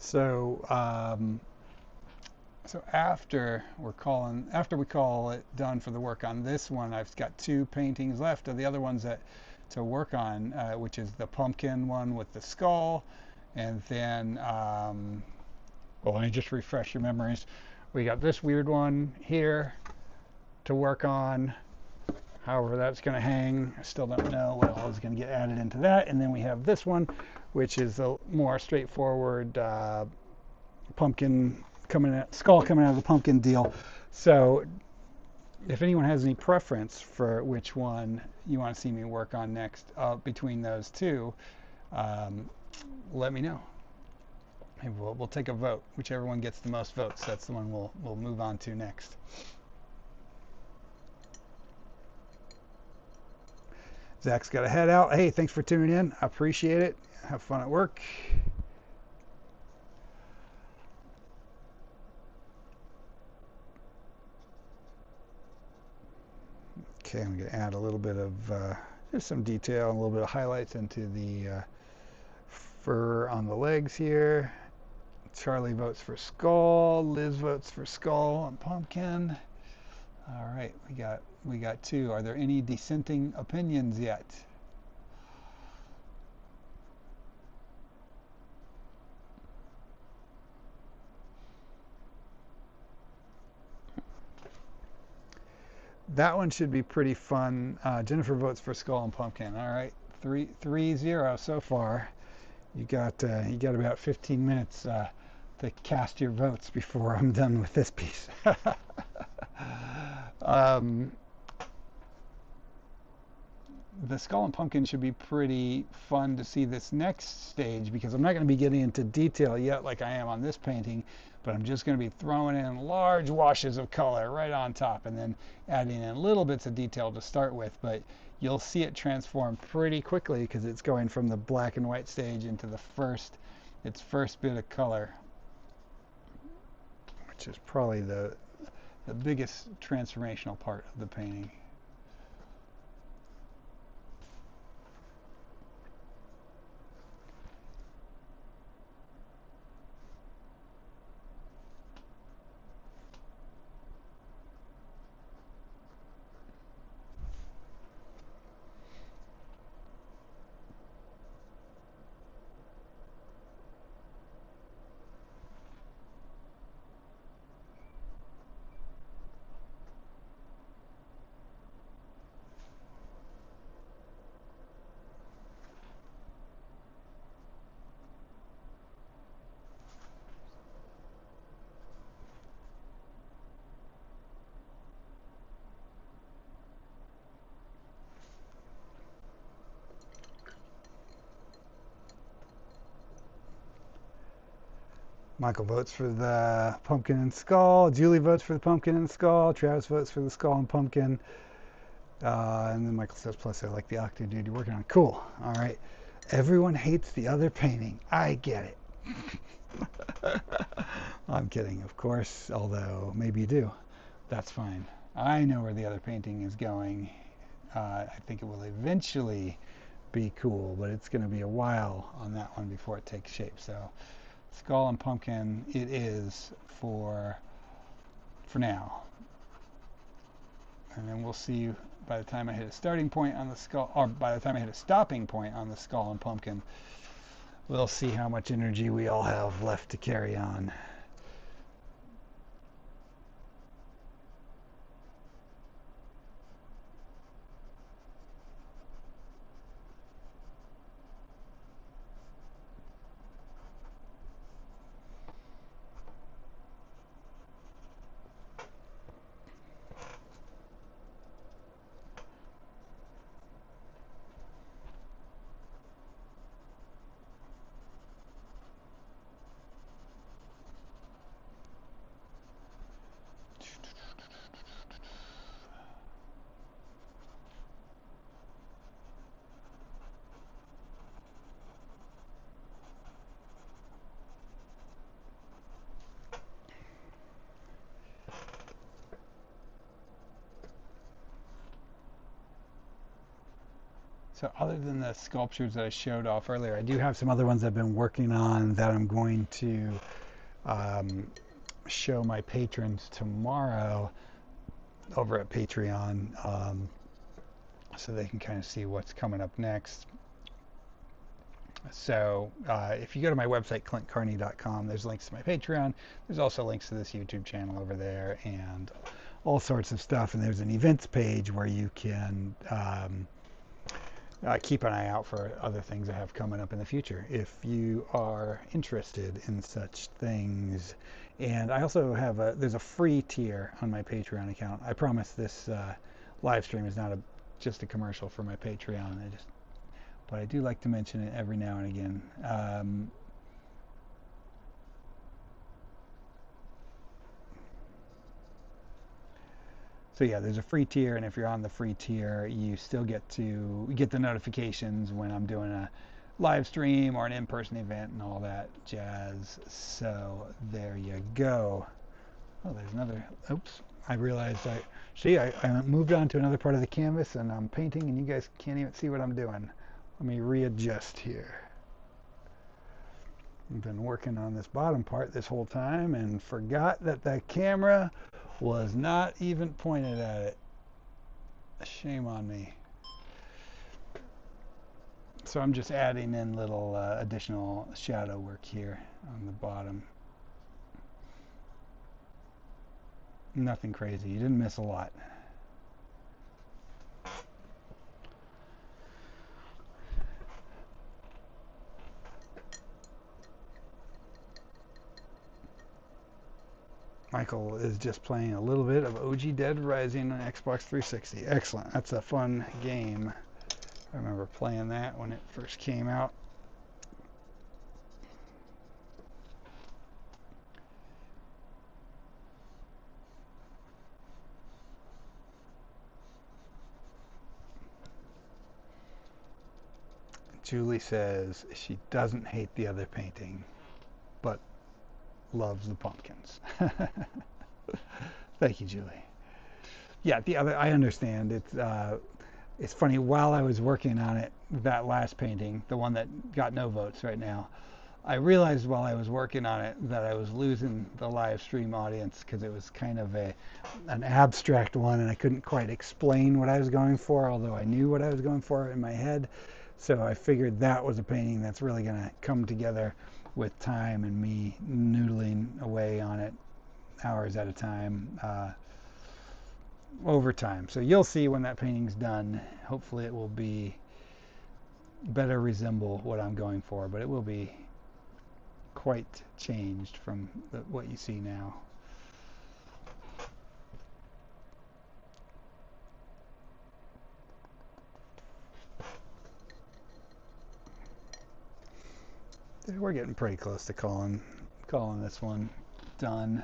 So so after we call it done for the work on this one, I've got two paintings left of the other ones that to work on, which is the pumpkin one with the skull, and then well, let me just refresh your memories. We got this weird one here to work on. However, that's going to hang. I still don't know what all is going to get added into that. And then we have this one, which is a more straightforward pumpkin skull coming out of the pumpkin deal. So if anyone has any preference for which one you want to see me work on next between those two, let me know. And we'll take a vote. Whichever one gets the most votes, that's the one we'll move on to next. Zach's got to head out. Hey, thanks for tuning in. I appreciate it. Have fun at work. Okay, I'm going to add a little bit of just some detail and a little bit of highlights into the fur on the legs here. Charlie votes for skull. Liz votes for skull and pumpkin. All right, we got two. Are there any dissenting opinions yet? That one should be pretty fun. Jennifer votes for skull and pumpkin. All right, 3-0 so far. You got about 15 minutes to cast your votes before I'm done with this piece. The skull and pumpkin should be pretty fun to see this next stage, because I'm not going to be getting into detail yet like I am on this painting, but I'm just going to be throwing in large washes of color right on top and then adding in little bits of detail to start with. But you'll see it transform pretty quickly because it's going from the black and white stage into its first bit of color, which is probably the biggest transformational part of the painting. Michael votes for the pumpkin and skull. Julie votes for the pumpkin and skull. Travis votes for the skull and pumpkin. And then Michael says, plus I like the octave dude you're working on. Cool. All right. Everyone hates the other painting. I get it. I'm kidding, of course, although maybe you do. That's fine. I know where the other painting is going. I think it will eventually be cool, but it's going to be a while on that one before it takes shape. So skull and pumpkin it is for now. And then we'll see by the time I hit a starting point on the skull, or by the time I hit a stopping point on the skull and pumpkin, we'll see how much energy we all have left to carry on. So other than the sculptures that I showed off earlier, I do have some other ones I've been working on that I'm going to um, show my patrons tomorrow over at Patreon, so they can kind of see what's coming up next. So if you go to my website, clintcarney.com, there's links to my Patreon. There's also links to this YouTube channel over there and all sorts of stuff. And there's an events page where you can keep an eye out for other things I have coming up in the future if you are interested in such things. And I also have there's a free tier on my Patreon account. I promise this live stream is not just a commercial for my Patreon. But I do like to mention it every now and again. So yeah, there's a free tier, and if you're on the free tier, you still get the notifications when I'm doing a live stream or an in-person event and all that jazz. So there you go. Oh, there's another. Oops. I realized I moved on to another part of the canvas and I'm painting and you guys can't even see what I'm doing. Let me readjust here. I've been working on this bottom part this whole time and forgot that the camera was not even pointed at it. Shame on me. So I'm just adding in little additional shadow work here on the bottom. Nothing crazy. You didn't miss a lot. Michael is just playing a little bit of OG Dead Rising on Xbox 360. Excellent. That's a fun game. I remember playing that when it first came out. Julie says she doesn't hate the other painting, but loves the pumpkins. Thank you, Julie. Yeah, the other, I understand. It's funny, while I was working on it, that last painting, the one that got no votes right now, I realized while I was working on it that I was losing the live stream audience because it was kind of an abstract one and I couldn't quite explain what I was going for, although I knew what I was going for in my head. So I figured that was a painting that's really going to come together with time and me noodling away on it hours at a time over time. So you'll see when that painting's done. Hopefully it will be better resemble what I'm going for, but it will be quite changed from what you see now. We're getting pretty close to calling this one done.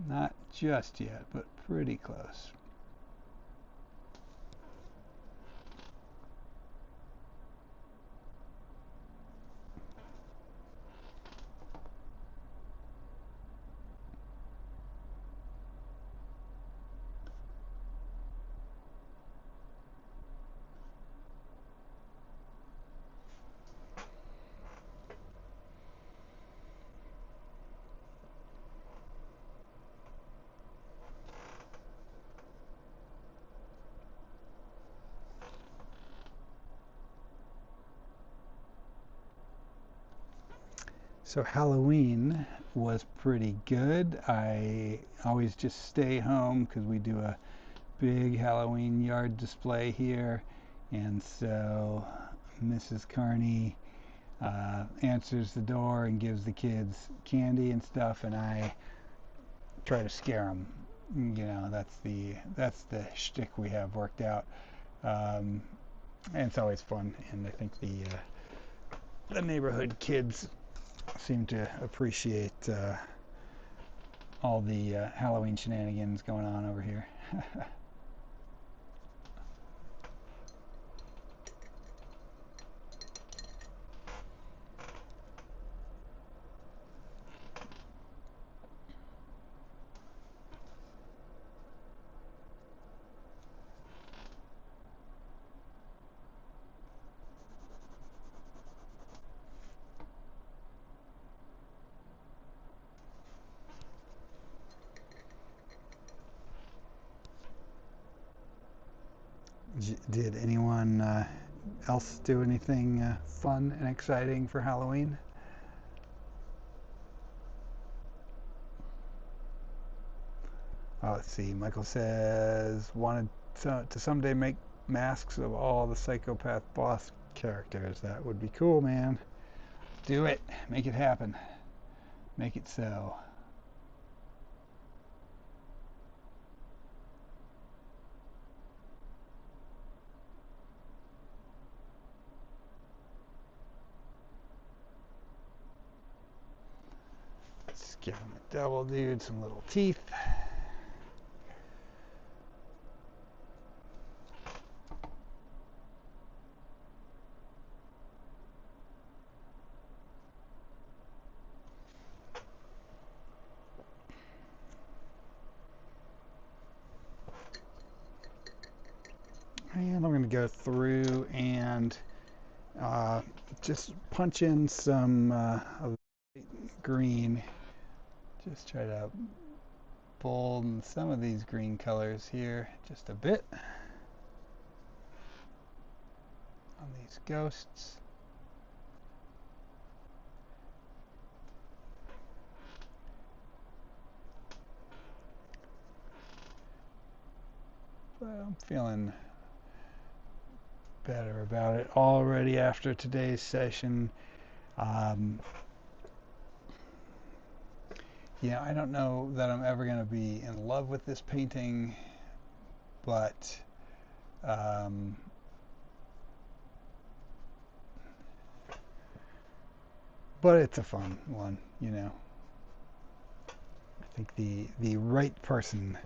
Not just yet, but pretty close. So Halloween was pretty good. I always just stay home because we do a big Halloween yard display here, and so Mrs. Carney answers the door and gives the kids candy and stuff, and I try to scare them. You know, that's the shtick we have worked out, and it's always fun. And I think the neighborhood kids seem to appreciate all the Halloween shenanigans going on over here. Did anyone else do anything fun and exciting for Halloween? Oh, let's see. Michael says wanted to someday make masks of all the psychopath boss characters. That would be cool, man. Do it. Make it happen. Make it so. Let's give him a double dude, some little teeth. And I'm going to go through and just punch in some of green. Just try to bolden some of these green colors here just a bit on these ghosts. But I'm feeling better about it already after today's session. Yeah, I don't know that I'm ever going to be in love with this painting, but it's a fun one, you know. I think the right person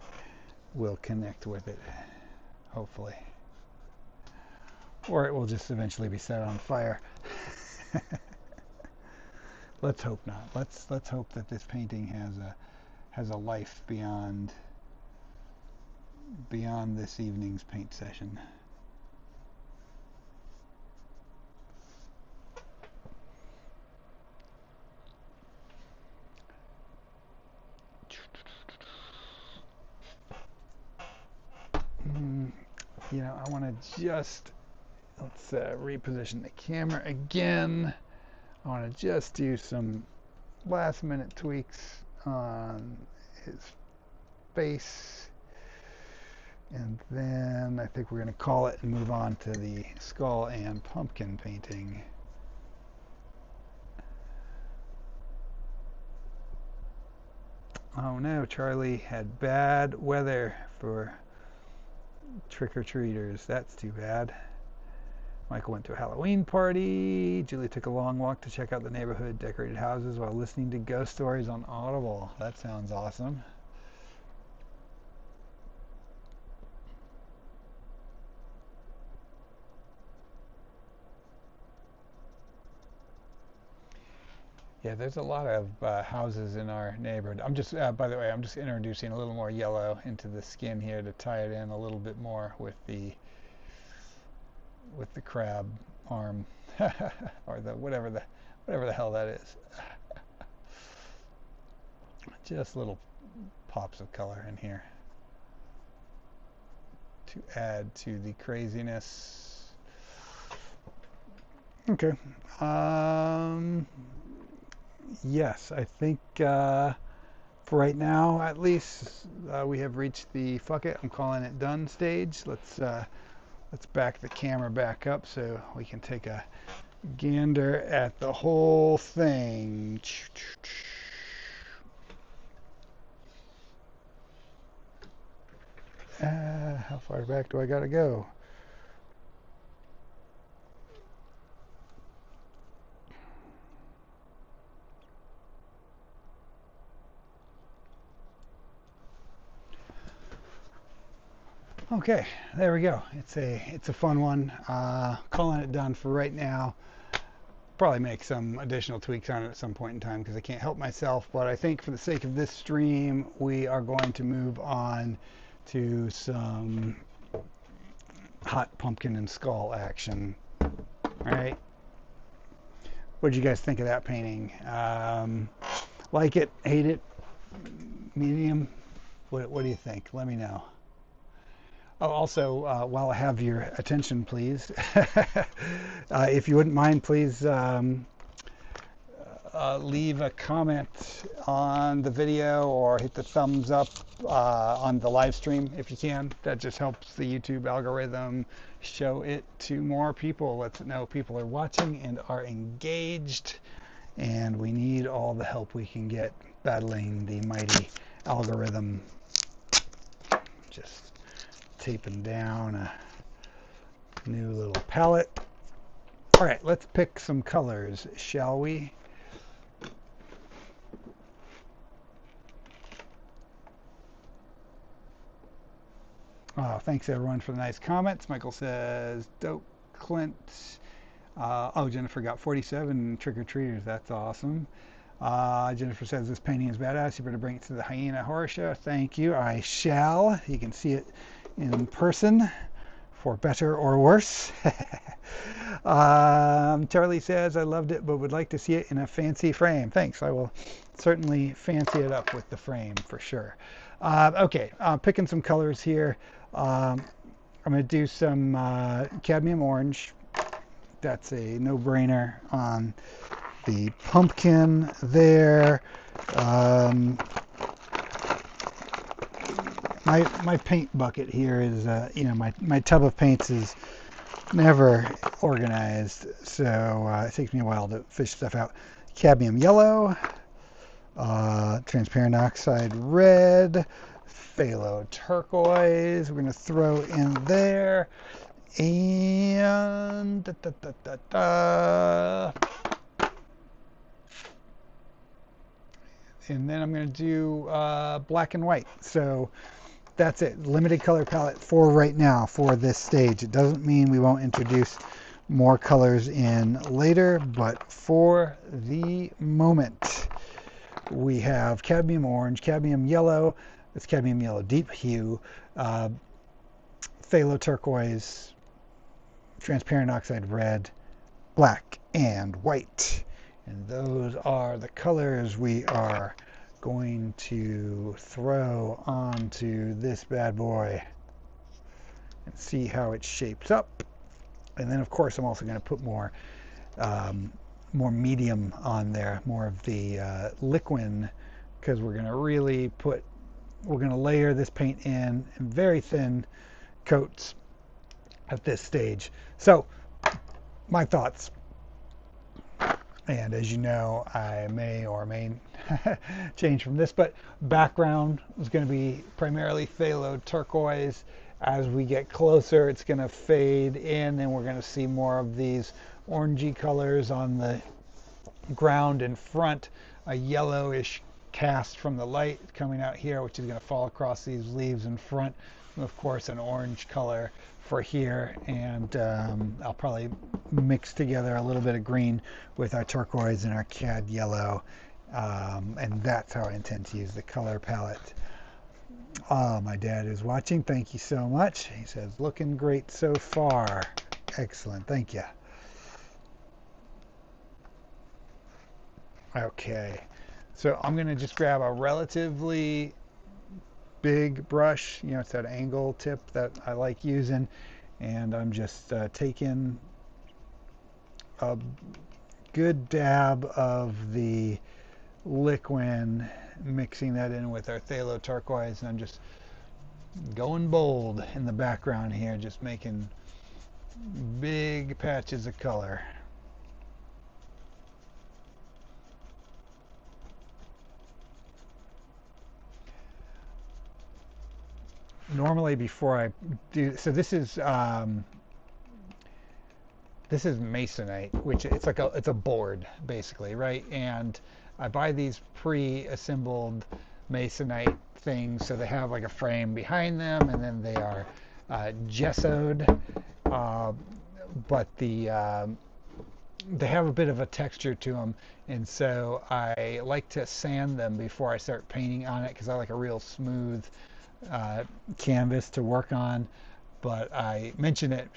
will connect with it, hopefully. Or it will just eventually be set on fire. Let's hope not. Let's hope that this painting has a life beyond this evening's paint session. You know, I want to just, let's reposition the camera again. I want to just do some last minute tweaks on his face. And then I think we're going to call it and move on to the skull and pumpkin painting. Oh no, Charlie had bad weather for trick-or-treaters. That's too bad. Michael went to a Halloween party. Julie took a long walk to check out the neighborhood decorated houses while listening to ghost stories on Audible. That sounds awesome. Yeah, there's a lot of houses in our neighborhood. I'm just, by the way, I'm just introducing a little more yellow into the skin here to tie it in a little bit more with the crab arm or the whatever the hell that is. Just little pops of color in here to add to the craziness. Okay. Yes, I think for right now, at least, we have reached the fuck it, I'm calling it done stage. Let's back the camera back up so we can take a gander at the whole thing. How far back do I gotta go? Okay, there we go. It's a fun one. Calling it done for right now. Probably make some additional tweaks on it at some point in time because I can't help myself. But I think for the sake of this stream, we are going to move on to some hot pumpkin and skull action. All right. What did you guys think of that painting? Like it? Hate it? Medium? What do you think? Let me know. Oh, also, while I have your attention, please, if you wouldn't mind, please leave a comment on the video or hit the thumbs up on the live stream if you can. That just helps the YouTube algorithm show it to more people, lets it know people are watching and are engaged, and we need all the help we can get battling the mighty algorithm. Just taping down a new little palette. All right, let's pick some colors, shall we? Oh, thanks everyone for the nice comments. Michael says, dope, Clint. Oh, Jennifer got 47 trick-or-treaters. That's awesome. Jennifer says, this painting is badass. You better bring it to the Hyena Horror Show. Thank you. I shall. You can see it in person, for better or worse. Charlie says, I loved it, but would like to see it in a fancy frame. Thanks. I will certainly fancy it up with the frame for sure. Okay, picking some colors here. I'm going to do some cadmium orange. That's a no-brainer on the pumpkin there. My paint bucket here is, you know, my tub of paints is never organized, so it takes me a while to fish stuff out. Cadmium yellow, transparent oxide red, phthalo turquoise, we're going to throw in there, and and then I'm going to do black and white. So that's it. Limited color palette for right now for this stage. It doesn't mean we won't introduce more colors in later, but for the moment we have cadmium orange, cadmium yellow, it's cadmium yellow deep hue, phthalo turquoise, transparent oxide red, black, and white. And those are the colors we are going to throw onto this bad boy and see how it shapes up. And then of course I'm also going to put more medium on there, more of the liquid, because we're going to layer this paint in very thin coats at this stage. So my thoughts. And as you know, I may or may change from this, but background is going to be primarily phthalo turquoise. As we get closer, it's going to fade in, and we're going to see more of these orangey colors on the ground in front, a yellowish cast from the light coming out here, which is going to fall across these leaves in front, and of course an orange color for here, and I'll probably mix together a little bit of green with our turquoise and our cad yellow, and that's how I intend to use the color palette. My dad is watching. Thank you so much. He says, looking great so far. Excellent. Thank you. Okay, so I'm going to just grab a relatively big brush, you know, it's that angle tip that I like using, and I'm just taking a good dab of the liquid, mixing that in with our phthalo turquoise, and I'm just going bold in the background here, just making big patches of color. Normally before I do, so this is masonite, which it's a board basically, right? And I buy these pre-assembled masonite things, so they have like a frame behind them, and then they are gessoed, but they have a bit of a texture to them, and so I like to sand them before I start painting on it, because I like a real smooth canvas to work on. But I mention it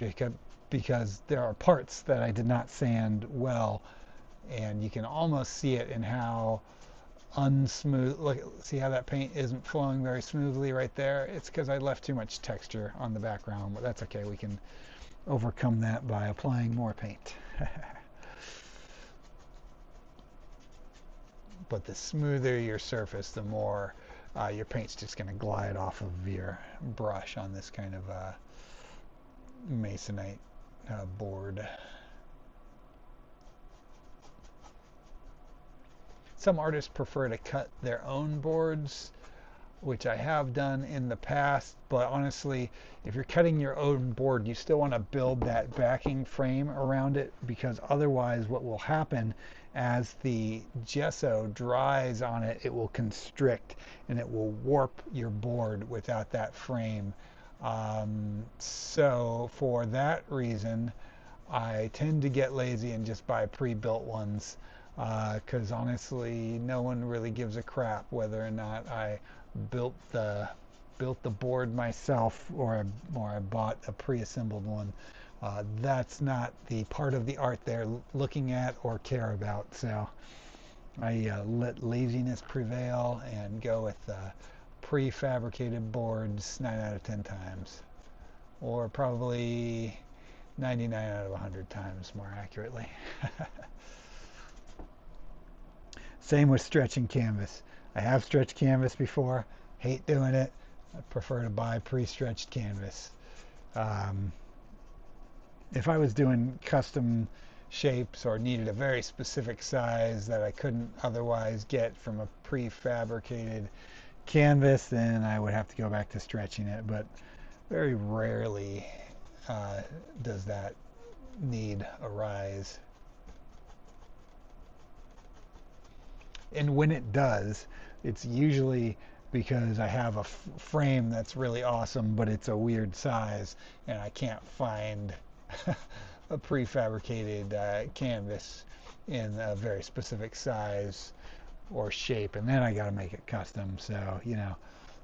because there are parts that I did not sand well, and you can almost see it in how unsmooth. Look, see how that paint isn't flowing very smoothly right there? It's because I left too much texture on the background, but that's okay. We can overcome that by applying more paint. But the smoother your surface, the more your paint's just going to glide off of your brush on this kind of masonite board. Some artists prefer to cut their own boards, which I have done in the past, but honestly, if you're cutting your own board, you still want to build that backing frame around it, because otherwise what will happen as the gesso dries on it, it will constrict and it will warp your board without that frame. So for that reason, I tend to get lazy and just buy pre-built ones, because honestly, no one really gives a crap whether or not I built the board myself or I bought a pre-assembled one. That's not the part of the art they're looking at or care about. So I let laziness prevail and go with prefabricated boards 9 out of 10 times, or probably 99 out of 100 times more accurately. Same with stretching canvas. I have stretched canvas before. Hate doing it. I prefer to buy pre-stretched canvas. If I was doing custom shapes or needed a very specific size that I couldn't otherwise get from a prefabricated canvas, then I would have to go back to stretching it. But very rarely does that need arise. And when it does, it's usually because I have a frame that's really awesome, but it's a weird size, and I can't find a prefabricated canvas in a very specific size or shape, and then I got to make it custom. So, you know,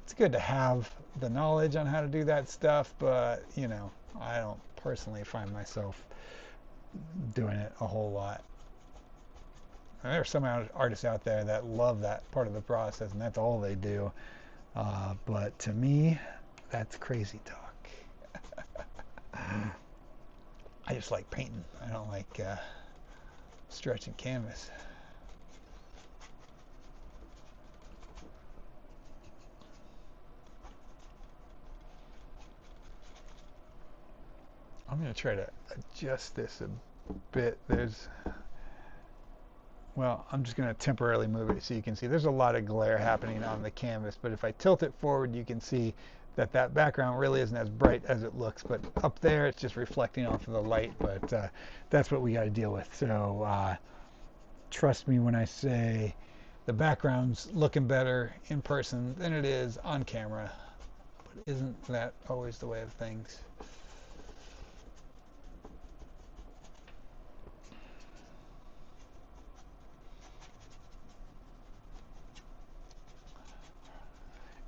it's good to have the knowledge on how to do that stuff, but, you know, I don't personally find myself doing it a whole lot. And there are some artists out there that love that part of the process, and that's all they do. But to me, that's crazy talk. I just like painting. I don't like stretching canvas. I'm going to try to adjust this a bit. Well, I'm just going to temporarily move it so you can see there's a lot of glare happening on the canvas, but if I tilt it forward, you can see that background really isn't as bright as it looks, but up there it's just reflecting off of the light. But that's what we got to deal with. So trust me when I say the background's looking better in person than it is on camera, but isn't that always the way of things?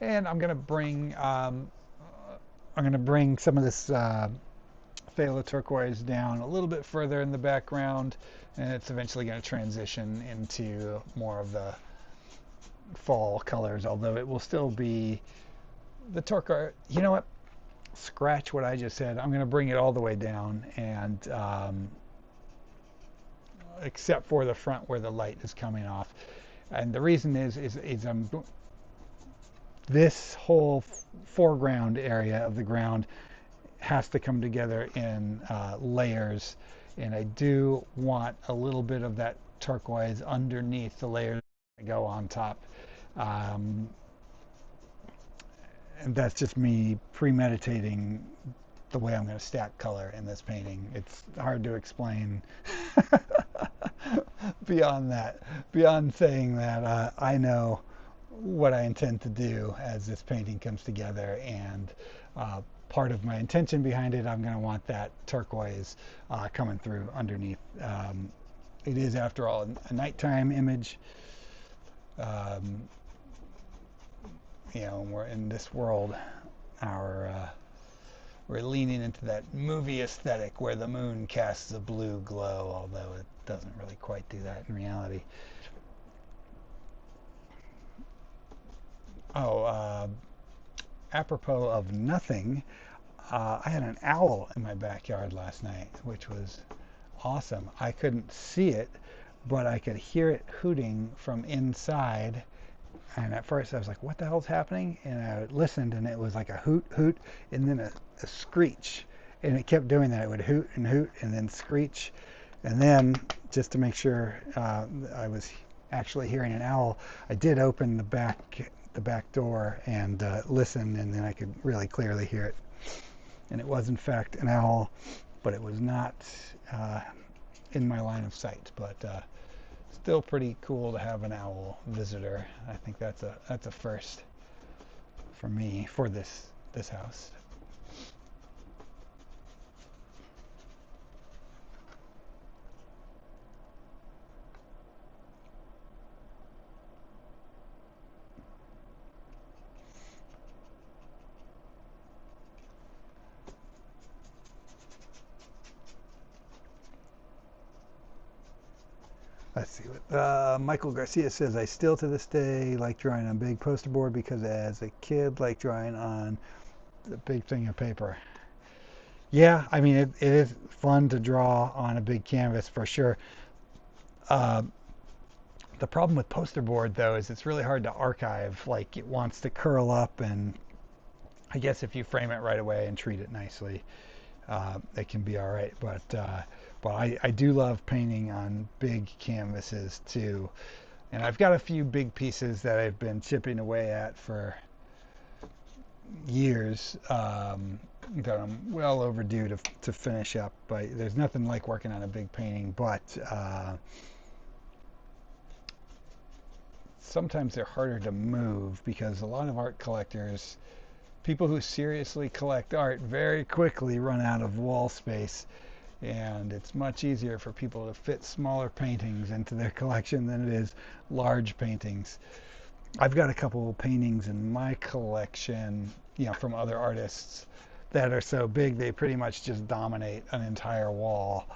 And I'm going to bring some of this phthalo turquoise down a little bit further in the background, and it's eventually going to transition into more of the fall colors, although it will still be the turquoise. You know what? Scratch what I just said. I'm going to bring it all the way down, and except for the front where the light is coming off. And the reason is this whole foreground area of the ground has to come together in layers, and I do want a little bit of that turquoise underneath the layers that go on top. And that's just me premeditating the way I'm going to stack color in this painting. It's hard to explain beyond that, beyond saying that I know what I intend to do as this painting comes together, and part of my intention behind it, I'm going to want that turquoise coming through underneath. It is, after all, a nighttime image. You know, we're in this world, we're leaning into that movie aesthetic where the moon casts a blue glow, although it doesn't really quite do that in reality. Oh, apropos of nothing, I had an owl in my backyard last night, which was awesome. I couldn't see it, but I could hear it hooting from inside. And at first I was like, what the hell's happening? And I listened, and it was like a hoot, hoot, and then a screech. And it kept doing that. It would hoot and then screech. And then, just to make sure I was actually hearing an owl, I did open the back door and listen, and then I could really clearly hear it. And it was, in fact, an owl, but it was not in my line of sight. But still pretty cool to have an owl visitor. I think that's a first for me for this house. Let's see what Michael Garcia says. I still to this day like drawing on big poster board because as a kid like drawing on the big thing of paper. Yeah, I mean it is fun to draw on a big canvas for sure. Uh, the problem with poster board though is it's really hard to archive. Like it wants to curl up, and I guess if you frame it right away and treat it nicely, it can be all right. But I do love painting on big canvases too. And I've got a few big pieces that I've been chipping away at for years that I'm well overdue to finish up. But there's nothing like working on a big painting. But sometimes they're harder to move because a lot of art collectors, people who seriously collect art, very quickly run out of wall space. And it's much easier for people to fit smaller paintings into their collection than it is large paintings. I've got a couple of paintings in my collection, from other artists that are so big they pretty much just dominate an entire wall.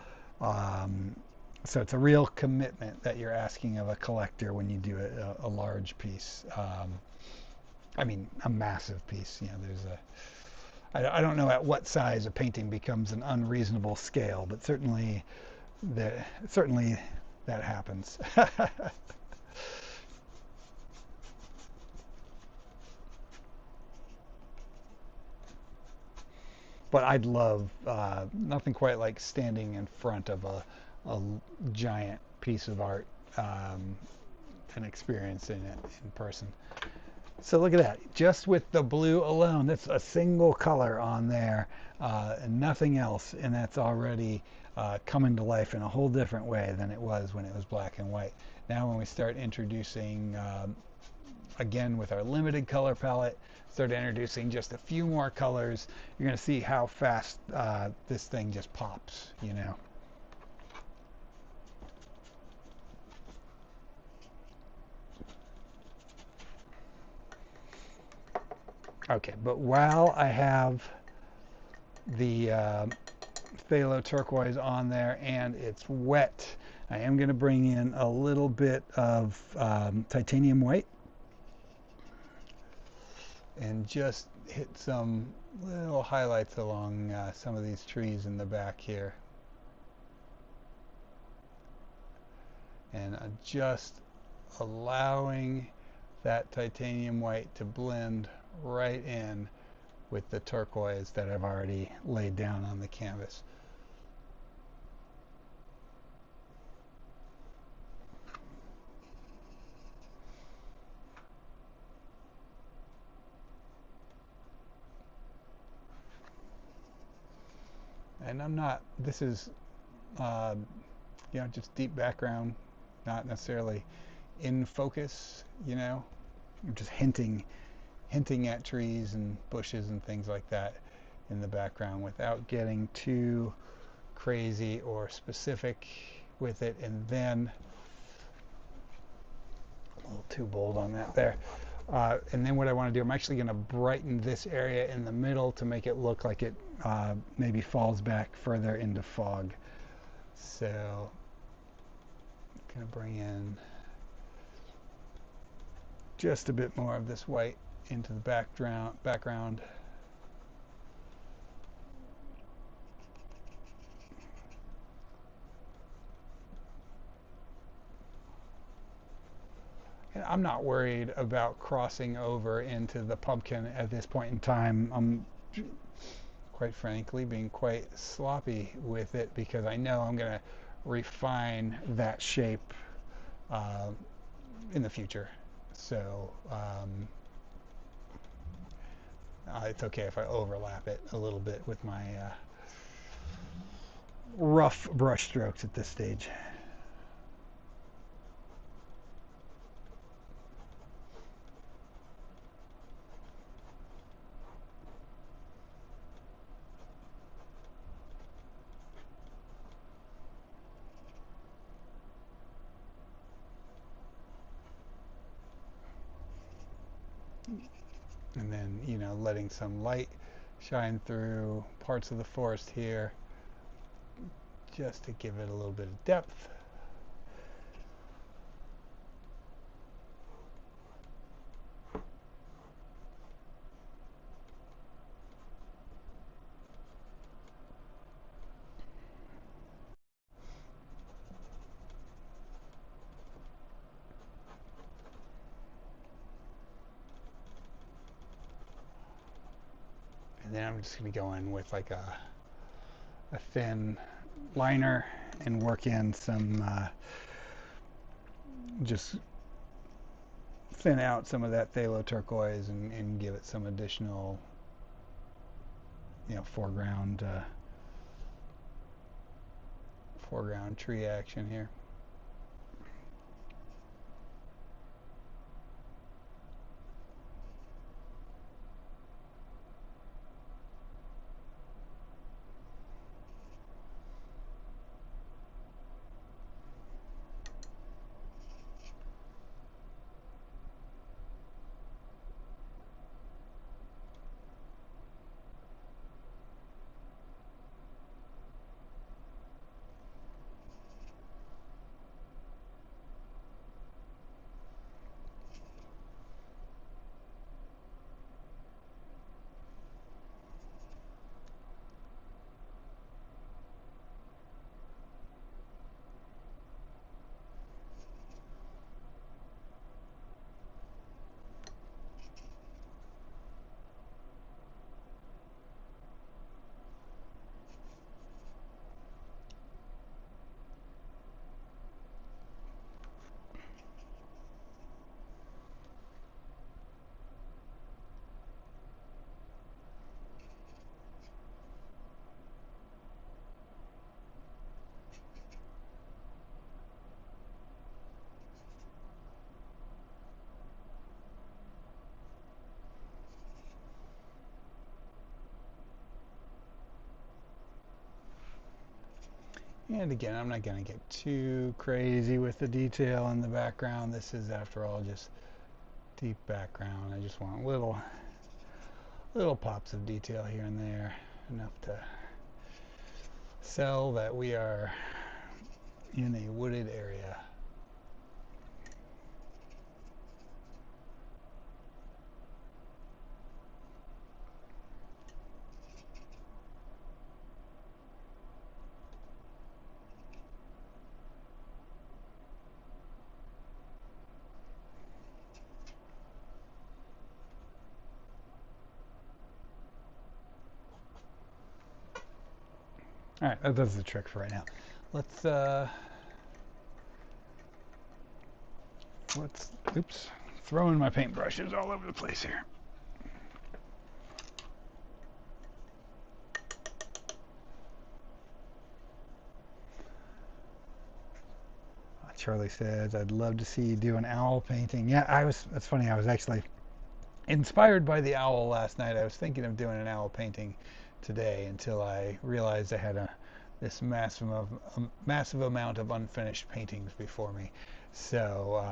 So it's a real commitment that you're asking of a collector when you do a large piece. I mean, a massive piece. There's I don't know at what size a painting becomes an unreasonable scale, but certainly that happens. But I'd love nothing quite like standing in front of a giant piece of art and experiencing it in person. So look at that. Just with the blue alone, that's a single color on there and nothing else. And that's already coming to life in a whole different way than it was when it was black and white. Now when we start introducing, again with our limited color palette, start introducing just a few more colors, you're going to see how fast this thing just pops. Okay, but while I have the phthalo turquoise on there and it's wet, I am going to bring in a little bit of titanium white and just hit some little highlights along some of these trees in the back here. And just allowing that titanium white to blend right in with the turquoise that I've already laid down on the canvas. And this is, just deep background, not necessarily in focus, I'm just hinting at trees and bushes and things like that in the background without getting too crazy or specific with it. And then a little too bold on that there. And then what I want to do, I'm actually going to brighten this area in the middle to make it look like it maybe falls back further into fog. So I'm going to bring in just a bit more of this white into the background. And I'm not worried about crossing over into the pumpkin at this point in time. I'm quite frankly being quite sloppy with it because I know I'm going to refine that shape in the future. So it's okay if I overlap it a little bit with my rough brush strokes at this stage. And then, you know, letting some light shine through parts of the forest here just to give it a little bit of depth. And then I'm just going to go in with like a thin liner and work in some, just thin out some of that phthalo turquoise and give it some additional, you know, foreground tree action here. And again, I'm not going to get too crazy with the detail in the background. This is, after all, just deep background. I just want little pops of detail here and there, enough to sell that we are in a wooded area. All right, that does the trick for right now. Let's oops, throwing my paintbrushes all over the place here. Charlie says, I'd love to see you do an owl painting. Yeah, that's funny, I was actually inspired by the owl last night. I was thinking of doing an owl painting today until I realized I had this massive amount of unfinished paintings before me. So,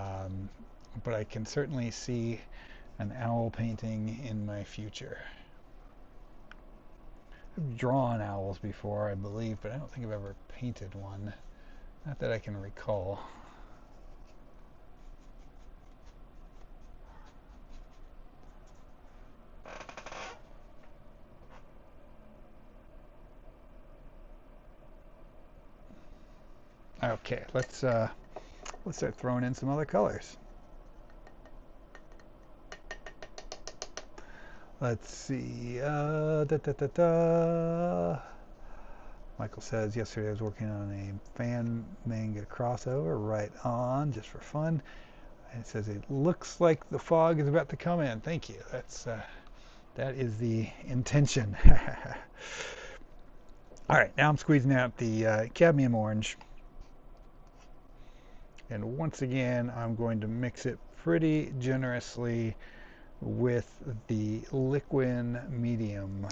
but I can certainly see an owl painting in my future. I've drawn owls before, I believe, but I don't think I've ever painted one. Not that I can recall. Okay, let's start throwing in some other colors. Let's see. Michael says, yesterday I was working on a fan manga crossover. Right on, just for fun. And it says, it looks like the fog is about to come in. Thank you. That is the intention. All right, now I'm squeezing out the cadmium orange. And once again, I'm going to mix it pretty generously with the liquid medium.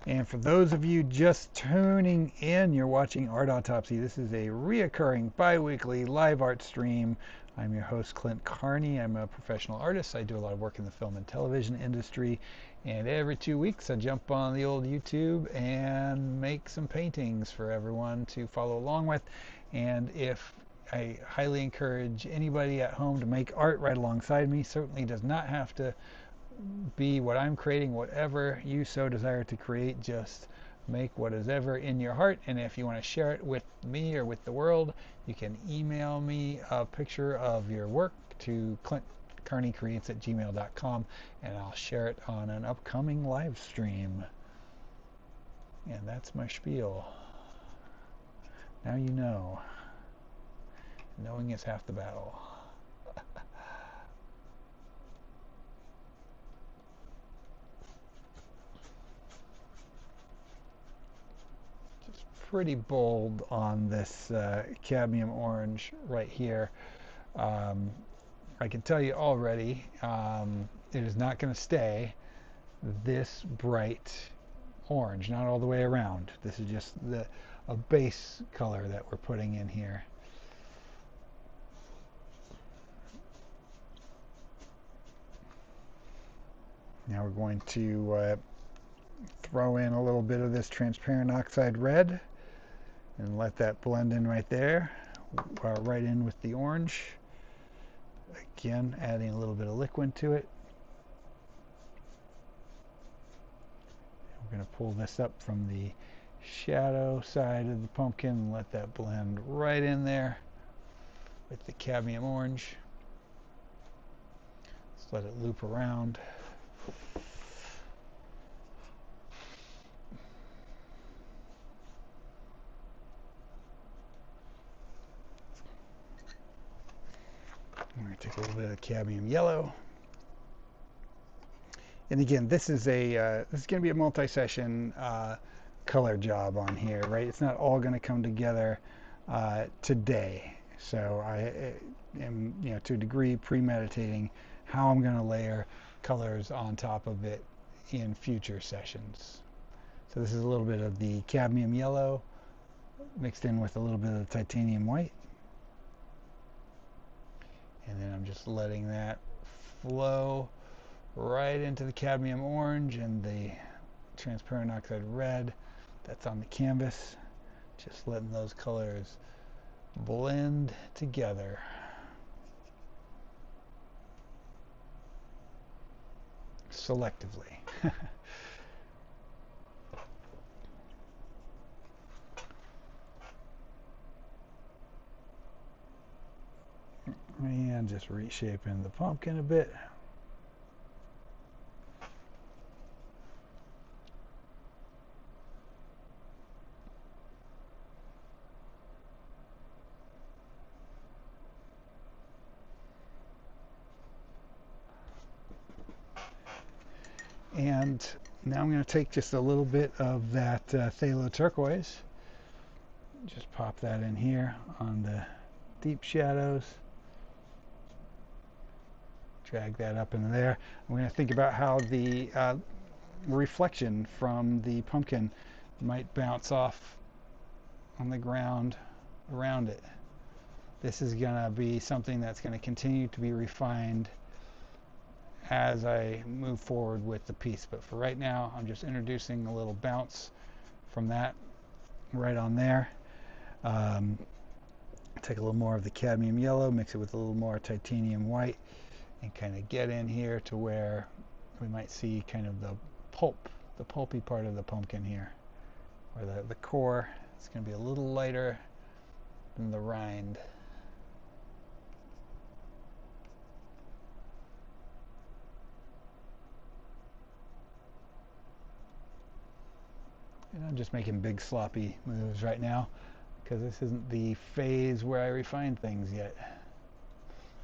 And for those of you just tuning in, you're watching Art Autopsy. This is a reoccurring bi-weekly live art stream. I'm your host, Clint Carney. I'm a professional artist. I do a lot of work in the film and television industry. And every 2 weeks, I jump on the old YouTube and make some paintings for everyone to follow along with. And I highly encourage anybody at home to make art right alongside me. Certainly does not have to be what I'm creating. Whatever you so desire to create, just make what is ever in your heart. And if you want to share it with me or with the world, you can email me a picture of your work to clintcarneycreates@gmail.com, and I'll share it on an upcoming live stream. And that's my spiel. Now you know. Knowing is half the battle. Pretty bold on this cadmium orange right here. I can tell you already, it is not going to stay this bright orange, not all the way around. This is just a base color that we're putting in here. Now we're going to throw in a little bit of this transparent oxide red and let that blend in right there, right in with the orange. Again, adding a little bit of liquid to it. We're going to pull this up from the shadow side of the pumpkin and let that blend right in there with the cadmium orange. Just let it loop around. I'm going to take a little bit of cadmium yellow. And again, this is going to be a multi-session color job on here, right? It's not all going to come together today. So I am, to a degree, premeditating how I'm going to layer colors on top of it in future sessions. So this is a little bit of the cadmium yellow mixed in with a little bit of the titanium white. And then I'm just letting that flow right into the cadmium orange and the transparent oxide red that's on the canvas. Just letting those colors blend together. Selectively. And just reshaping the pumpkin a bit. And now I'm going to take just a little bit of that phthalo turquoise. Just pop that in here on the deep shadows. Drag that up into there. I'm going to think about how the reflection from the pumpkin might bounce off on the ground around it. This is going to be something that's going to continue to be refined as I move forward with the piece. But for right now, I'm just introducing a little bounce from that right on there. Take a little more of the cadmium yellow, mix it with a little more titanium white, and kind of get in here to where we might see kind of the pulpy part of the pumpkin here, or the core. It's going to be a little lighter than the rind. And I'm just making big sloppy moves right now because this isn't the phase where I refine things yet.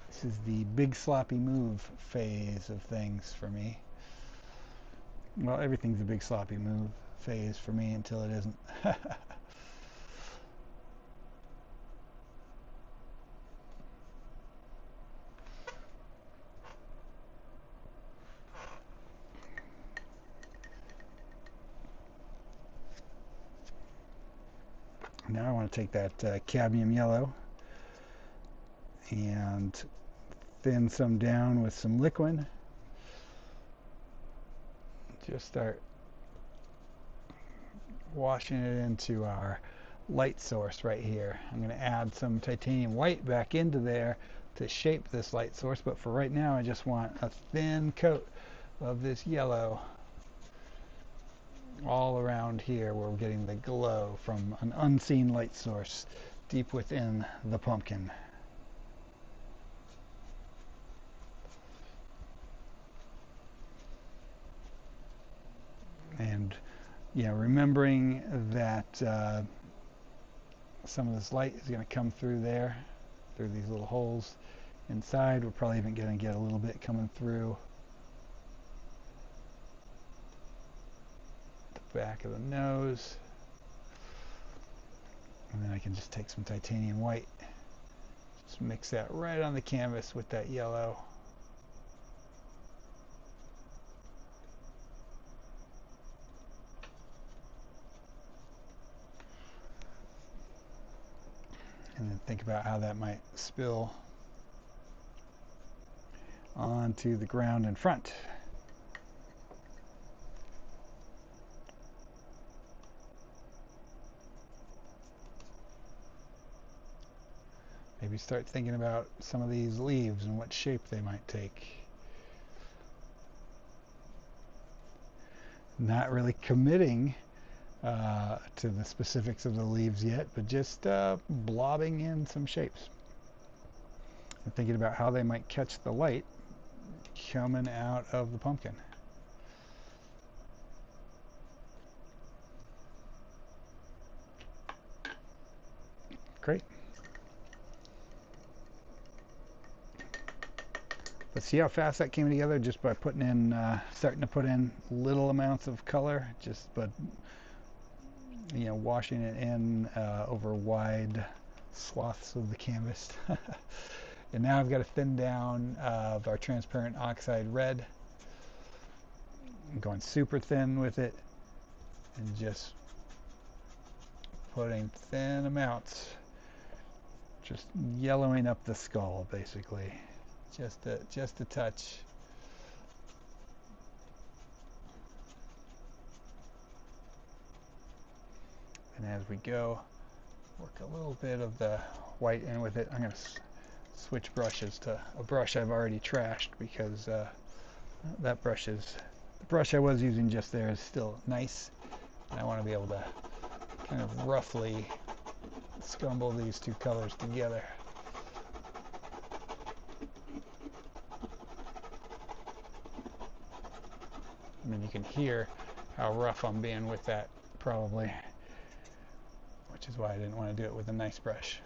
This is the big sloppy move phase of things for me. Well, everything's a big sloppy move phase for me until it isn't. Now I want to take that cadmium yellow and thin some down with some liquid. Just start washing it into our light source right here. I'm going to add some titanium white back into there to shape this light source, but for right now I just want a thin coat of this yellow all around here where we're getting the glow from an unseen light source deep within the pumpkin. And remembering that some of this light is going to come through there, through these little holes inside. We're probably even going to get a little bit coming through the back of the nose. And then I can just take some titanium white, just mix that right on the canvas with that yellow. And then think about how that might spill onto the ground in front. Maybe start thinking about some of these leaves and what shape they might take. Not really committing to the specifics of the leaves yet, but just blobbing in some shapes. And thinking about how they might catch the light coming out of the pumpkin. Great. Let's see how fast that came together just by putting in, starting to put in little amounts of color, but washing it in over wide swaths of the canvas. And now I've got a thin down of our transparent oxide red. I'm going super thin with it and just putting thin amounts, just yellowing up the skull basically, just a touch. And as we go, work a little bit of the white in with it. I'm going to switch brushes to a brush I've already trashed because the brush I was using just there is still nice. And I want to be able to kind of roughly scumble these two colors together. I mean, you can hear how rough I'm being with that probably, which is why I didn't want to do it with a nice brush.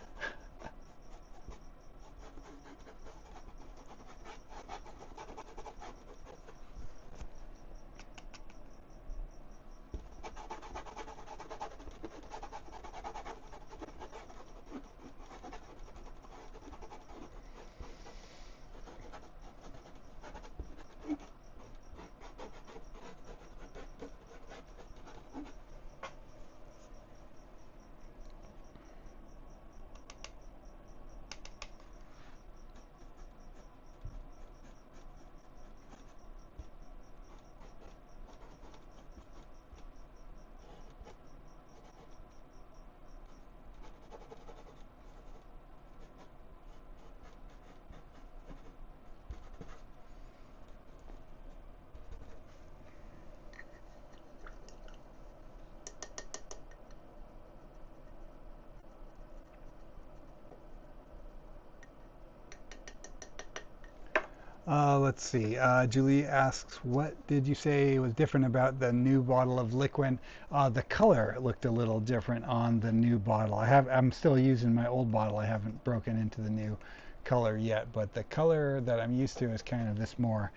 Let's see. Julie asks, what did you say was different about the new bottle of liquid? The color looked a little different on the new bottle. I'm still using my old bottle. I haven't broken into the new color yet, but the color that I'm used to is kind of this more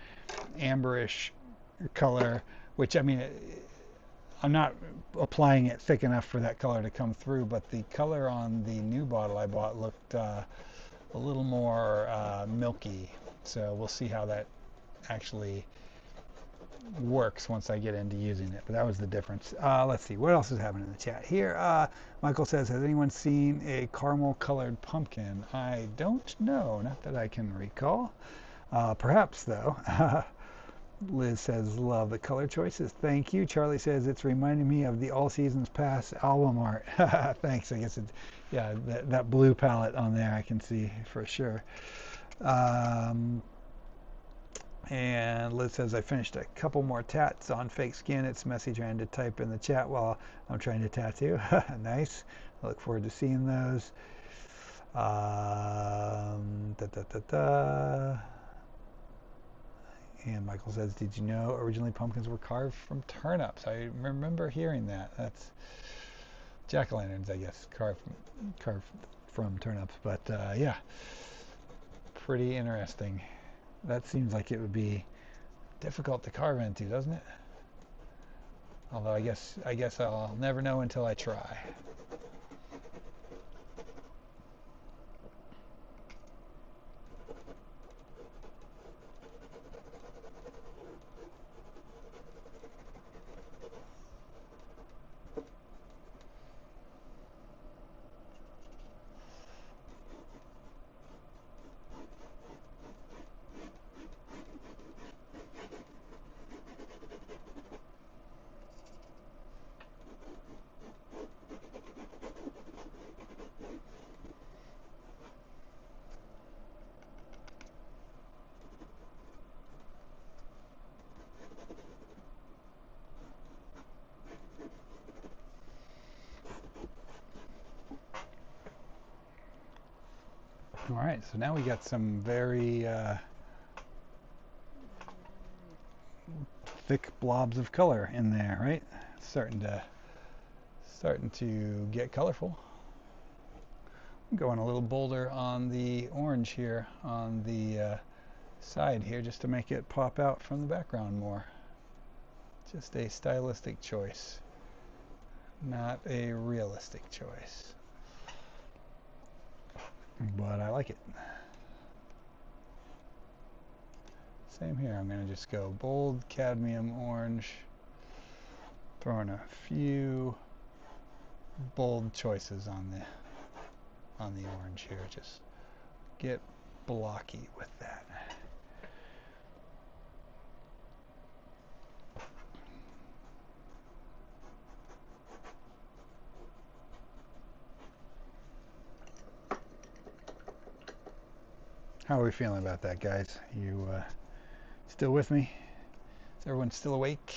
amberish color, which I mean, I'm not applying it thick enough for that color to come through, but the color on the new bottle I bought looked a little more milky. So we'll see how that actually works once I get into using it. But that was the difference. Let's see, what else is happening in the chat here? Michael says, has anyone seen a caramel colored pumpkin? I don't know, not that I can recall. Perhaps though. Liz says, love the color choices. Thank you. Charlie says, it's reminding me of the All Seasons Past album art. Thanks. I guess yeah, that blue palette on there I can see for sure. And Liz says, I finished a couple more tats on fake skin. It's messy trying to type in the chat while I'm trying to tattoo. Nice. I look forward to seeing those. And Michael says, did you know originally pumpkins were carved from turnips? I remember hearing that. That's jack-o'-lanterns, I guess, carved from turnips. But yeah, pretty interesting. That seems like it would be difficult to carve into, doesn't it? Although I guess I'll never know until I try. All right, so now we got some very thick blobs of color in there, right? Starting to get colorful. I'm going a little bolder on the orange here on the side here just to make it pop out from the background more. Just a stylistic choice, not a realistic choice. But I like it. Same here. I'm going to just go bold cadmium orange. Throwing a few bold choices on the orange here. Just get blocky with that. How are we feeling about that, guys? You still with me? Is everyone still awake?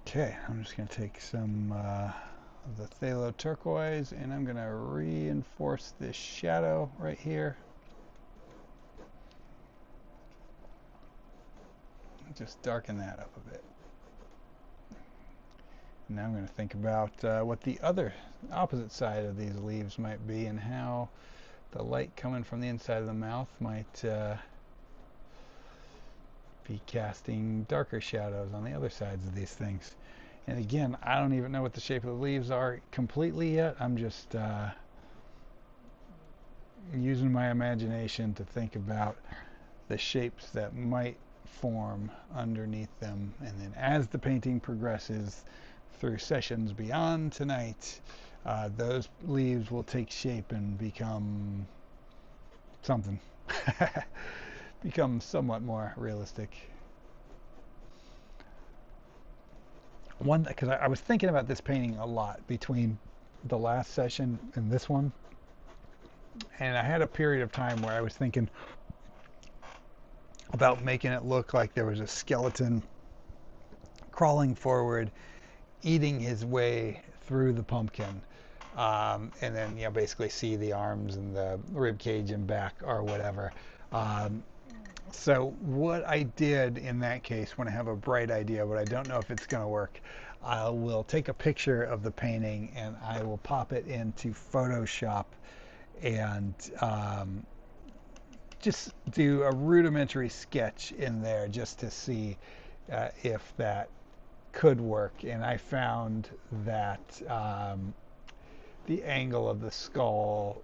Okay, I'm just going to take some of the phthalo turquoise and I'm going to reinforce this shadow right here. Just darken that up a bit. Now I'm going to think about what the opposite side of these leaves might be and how the light coming from the inside of the mouth might be casting darker shadows on the other sides of these things. And again, I don't even know what the shape of the leaves are completely yet. I'm just using my imagination to think about the shapes that might form underneath them. And then as the painting progresses through sessions beyond tonight, those leaves will take shape and become something. Become somewhat more realistic. Because I was thinking about this painting a lot between the last session and this one. And I had a period of time where I was thinking about making it look like there was a skeleton crawling forward, eating his way through the pumpkin. And then, basically see the arms and the rib cage and back or whatever. So what I did in that case, when I have a bright idea, but I don't know if it's going to work, I will take a picture of the painting and I will pop it into Photoshop and just do a rudimentary sketch in there just to see if that could work. And I found that the angle of the skull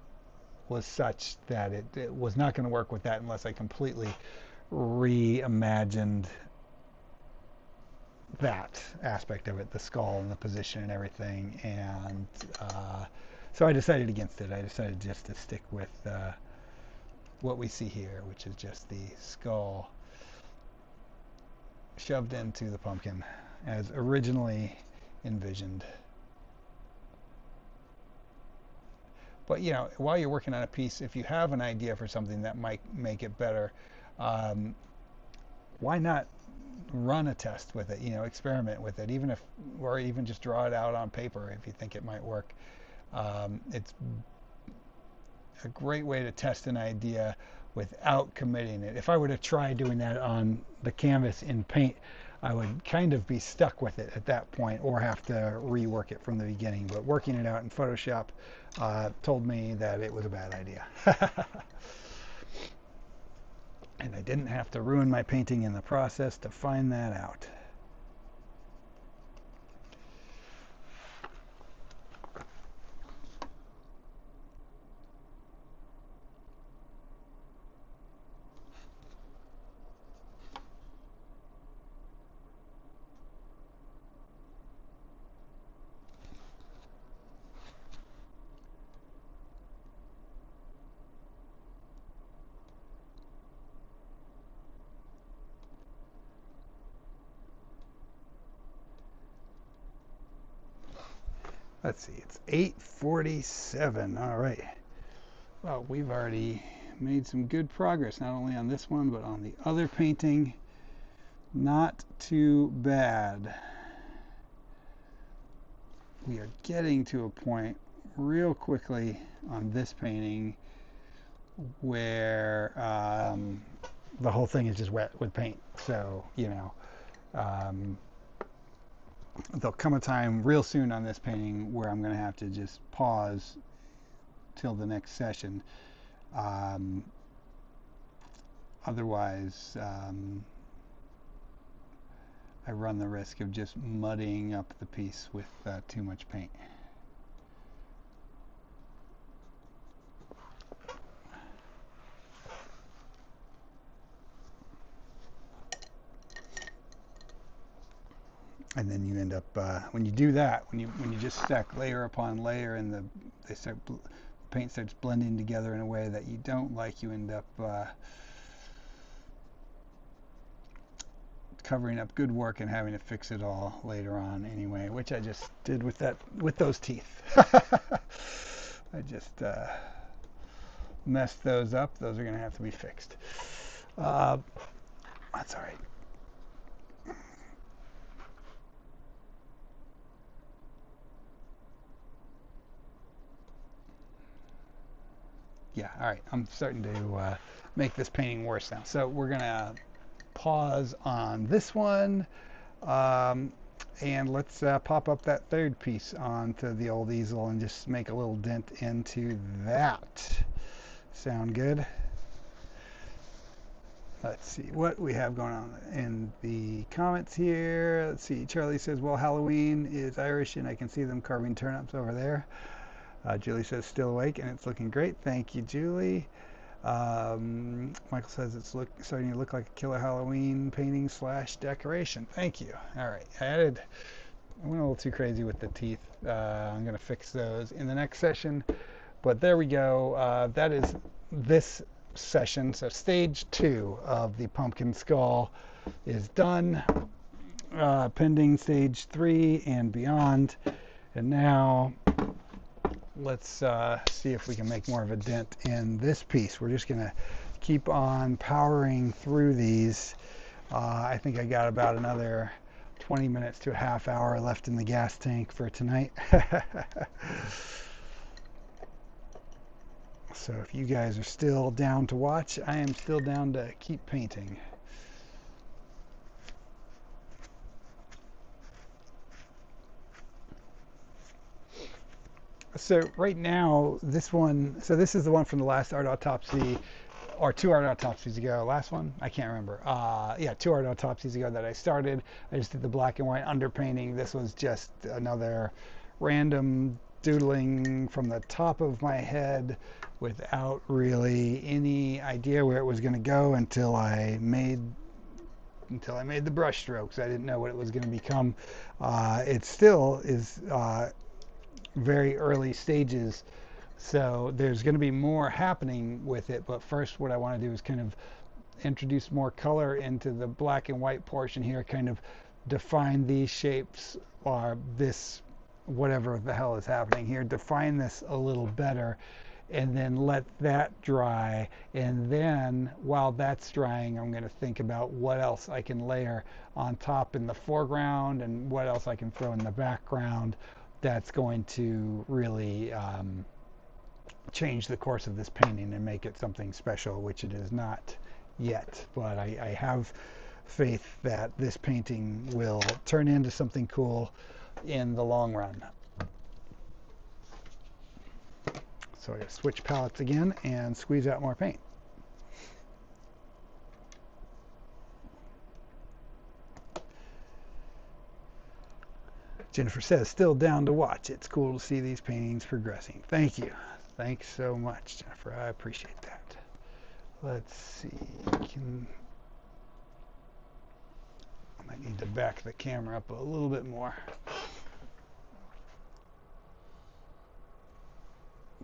was such that it was not going to work with that unless I completely reimagined that aspect of it, the skull and the position and everything. And so I decided against it. I decided just to stick with what we see here, which is just the skull shoved into the pumpkin as originally envisioned. But while you're working on a piece, if you have an idea for something that might make it better, why not run a test with it? Experiment with it, or even just draw it out on paper if you think it might work. It's a great way to test an idea without committing it. If I were to try doing that on the canvas in paint, I would kind of be stuck with it at that point or have to rework it from the beginning. But working it out in Photoshop told me that it was a bad idea. And I didn't have to ruin my painting in the process to find that out. Let's see, it's 8:47. All right. Well, we've already made some good progress, not only on this one, but on the other painting. Not too bad. We are getting to a point real quickly on this painting where the whole thing is just wet with paint. So, there'll come a time real soon on this painting where I'm going to have to just pause till the next session. Otherwise, I run the risk of just muddying up the piece with too much paint. And then you end up when you do that, when you just stack layer upon layer and the paint starts blending together in a way that you don't like, you end up covering up good work and having to fix it all later on anyway, which I just did with those teeth. I just messed those up. Those are going to have to be fixed. That's all right. Yeah, all right. I'm starting to make this painting worse now. So we're going to pause on this one. And let's pop up that third piece onto the old easel and just make a little dent into that. Sound good? Let's see what we have going on in the comments here. Let's see. Charlie says, well, Halloween is Irish and I can see them carving turnips over there. Julie says, still awake and it's looking great. Thank you, Julie. Michael says it's starting to look like a killer Halloween painting / decoration. Thank you. All right. I went a little too crazy with the teeth. I'm going to fix those in the next session. But there we go. That is this session. So stage 2 of the pumpkin skull is done. Pending stage 3 and beyond. And now let's see if we can make more of a dent in this piece. We're just gonna keep on powering through these. I think I got about another 20 minutes to a half hour left in the gas tank for tonight. So if you guys are still down to watch, I am still down to keep painting. So right now, this one, so this is the one from the last art autopsy, or 2 art autopsies ago. Last one? I can't remember. Yeah, 2 art autopsies ago that I started. I just did the black and white underpainting. This was just another random doodling from the top of my head without really any idea where it was going to go until I made the brush strokes. I didn't know what it was going to become. It still is very early stages, so there's going to be more happening with it, but first what I want to do is kind of introduce more color into the black and white portion here, kind of define these shapes, or this, whatever the hell is happening here, define this a little better, and then let that dry. And then while that's drying, I'm going to think about what else I can layer on top in the foreground and what else I can throw in the background that's going to really change the course of this painting and make it something special, which it is not yet. But I have faith that this painting will turn into something cool in the long run. So I gotta switch palettes again and squeeze out more paint. Jennifer says, still down to watch. It's cool to see these paintings progressing. Thank you. Thanks so much, Jennifer. I appreciate that. Let's see. I might need to back the camera up a little bit more,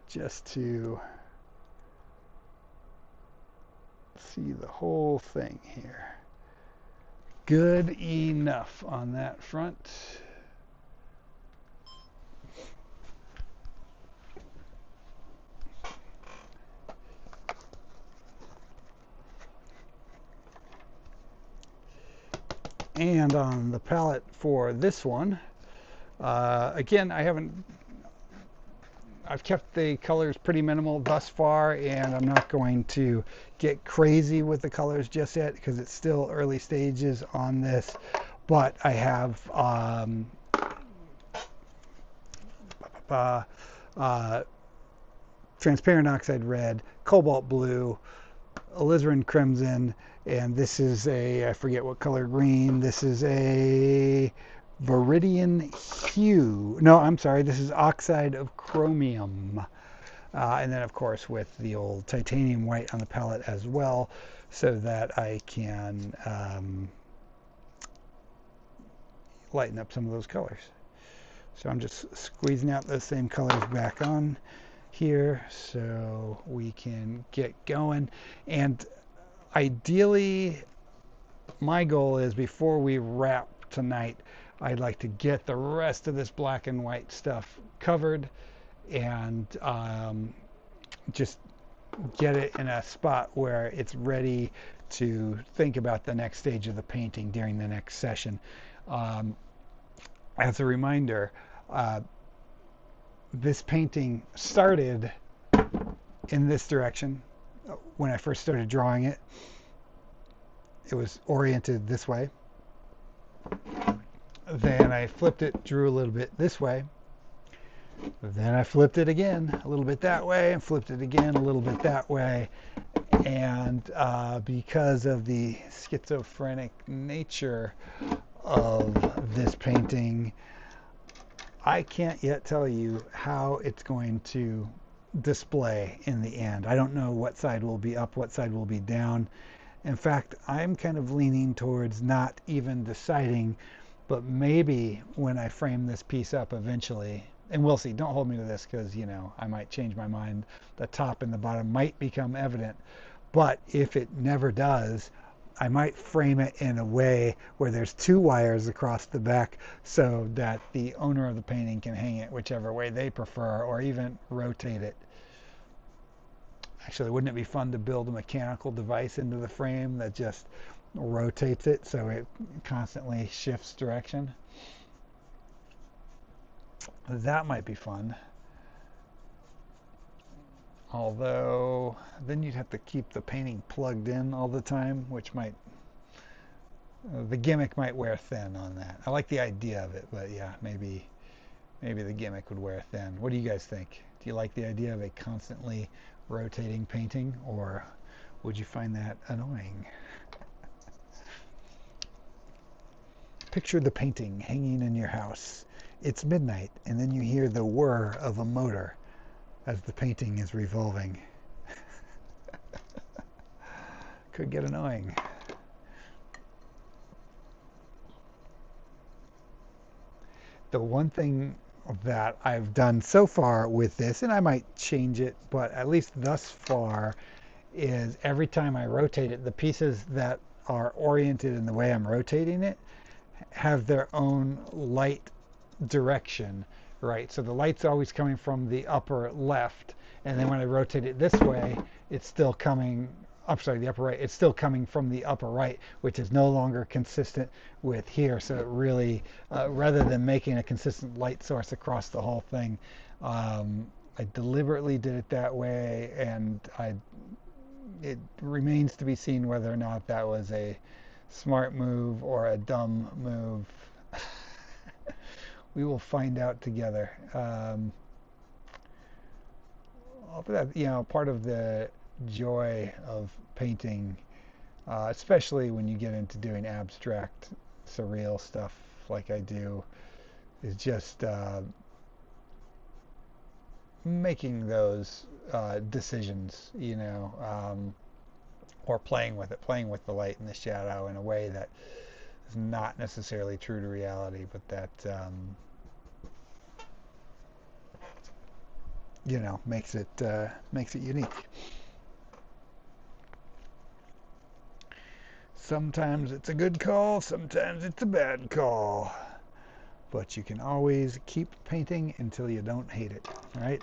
just to see the whole thing here. Good enough on that front. And on the palette for this one, again, I've kept the colors pretty minimal thus far, and I'm not going to get crazy with the colors just yet because it's still early stages on this. But I have transparent oxide red, cobalt blue, alizarin crimson, and this is a, I forget what color green, this is a viridian hue. No, I'm sorry, this is oxide of chromium. And then of course with the old titanium white on the palette as well, so that I can lighten up some of those colors. So I'm just squeezing out those same colors back on here so we can get going. And ideally, my goal is before we wrap tonight, I'd like to get the rest of this black and white stuff covered and just get it in a spot where it's ready to think about the next stage of the painting during the next session. As a reminder, this painting started in this direction. When I first started drawing it, it was oriented this way. Then I flipped it, drew a little bit this way. Then I flipped it again a little bit that way, and flipped it again a little bit that way. And because of the schizophrenic nature of this painting, I can't yet tell you how it's going to display in the end. I don't know what side will be up, what side will be down. In fact, I'm kind of leaning towards not even deciding, but maybe when I frame this piece up eventually, and we'll see, don't hold me to this because, you know, I might change my mind. The top and the bottom might become evident, but if it never does, I might frame it in a way where there's 2 wires across the back so that the owner of the painting can hang it whichever way they prefer, or even rotate it. Actually, wouldn't it be fun to build a mechanical device into the frame that just rotates it so it constantly shifts direction? That might be fun. Although then you'd have to keep the painting plugged in all the time, which might, the gimmick might wear thin on that. I like the idea of it, but yeah, maybe the gimmick would wear thin. What do you guys think? Do you like the idea of a constantly rotating painting, or would you find that annoying? Picture the painting hanging in your house. It's midnight, and then you hear the whir of a motor as the painting is revolving. Could get annoying. The one thing that I've done so far with this, and I might change it, but at least thus far, is every time I rotate it, the pieces that are oriented in the way I'm rotating it have their own light direction, right? So the light's always coming from the upper left, and then when I rotate it this way, it's still coming, I'm sorry, the upper right, it's still coming from the upper right, which is no longer consistent with here. So it really, rather than making a consistent light source across the whole thing, I deliberately did it that way, and it remains to be seen whether or not that was a smart move or a dumb move. We will find out together. Part of the joy of painting, especially when you get into doing abstract, surreal stuff like I do, is just making those decisions, or playing with the light and the shadow in a way that is not necessarily true to reality, but that makes it unique. Sometimes it's a good call, sometimes it's a bad call, but you can always keep painting until you don't hate it, right?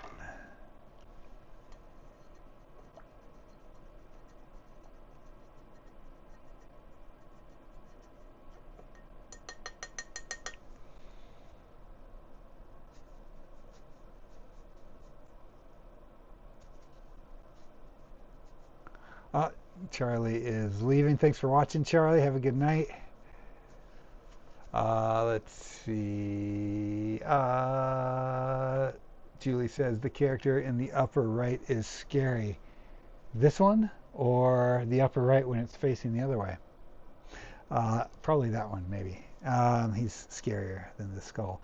Charlie is leaving. Thanks for watching, Charlie. Have a good night. Let's see. Julie says the character in the upper right is scary. This one or the upper right when it's facing the other way? Probably that one, maybe. He's scarier than the skull.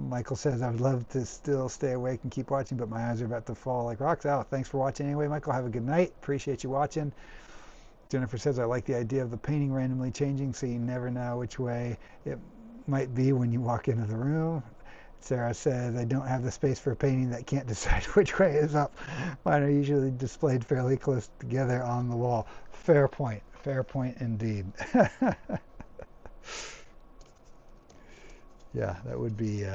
Michael says, I would love to still stay awake and keep watching, but my eyes are about to fall like rocks. Oh, thanks for watching anyway, Michael. Have a good night. Appreciate you watching. Jennifer says, I like the idea of the painting randomly changing so you never know which way it might be when you walk into the room. Sarah says, I don't have the space for a painting that can't decide which way is up. Mine are usually displayed fairly close together on the wall. Fair point indeed. Yeah, that would be,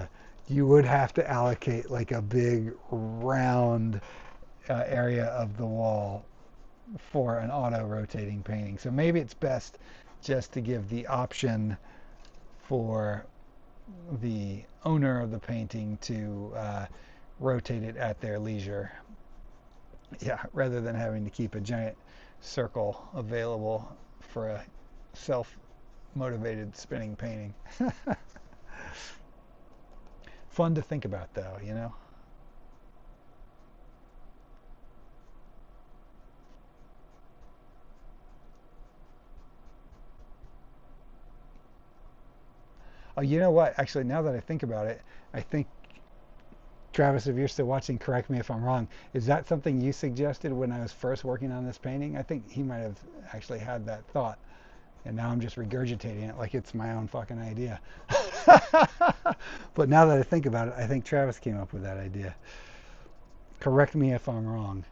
you would have to allocate like a big round area of the wall for an auto-rotating painting. So maybe it's best just to give the option for the owner of the painting to rotate it at their leisure. Yeah, rather than having to keep a giant circle available for a self-motivated spinning painting. Fun to think about, though, Oh, you know what? Actually, now that I think about it, I think, Travis, if you're still watching, correct me if I'm wrong. Is that something you suggested when I was first working on this painting? I think he might have actually had that thought. And now I'm just regurgitating it like it's my own fucking idea. But now that I think about it, I think Travis came up with that idea. Correct me if I'm wrong.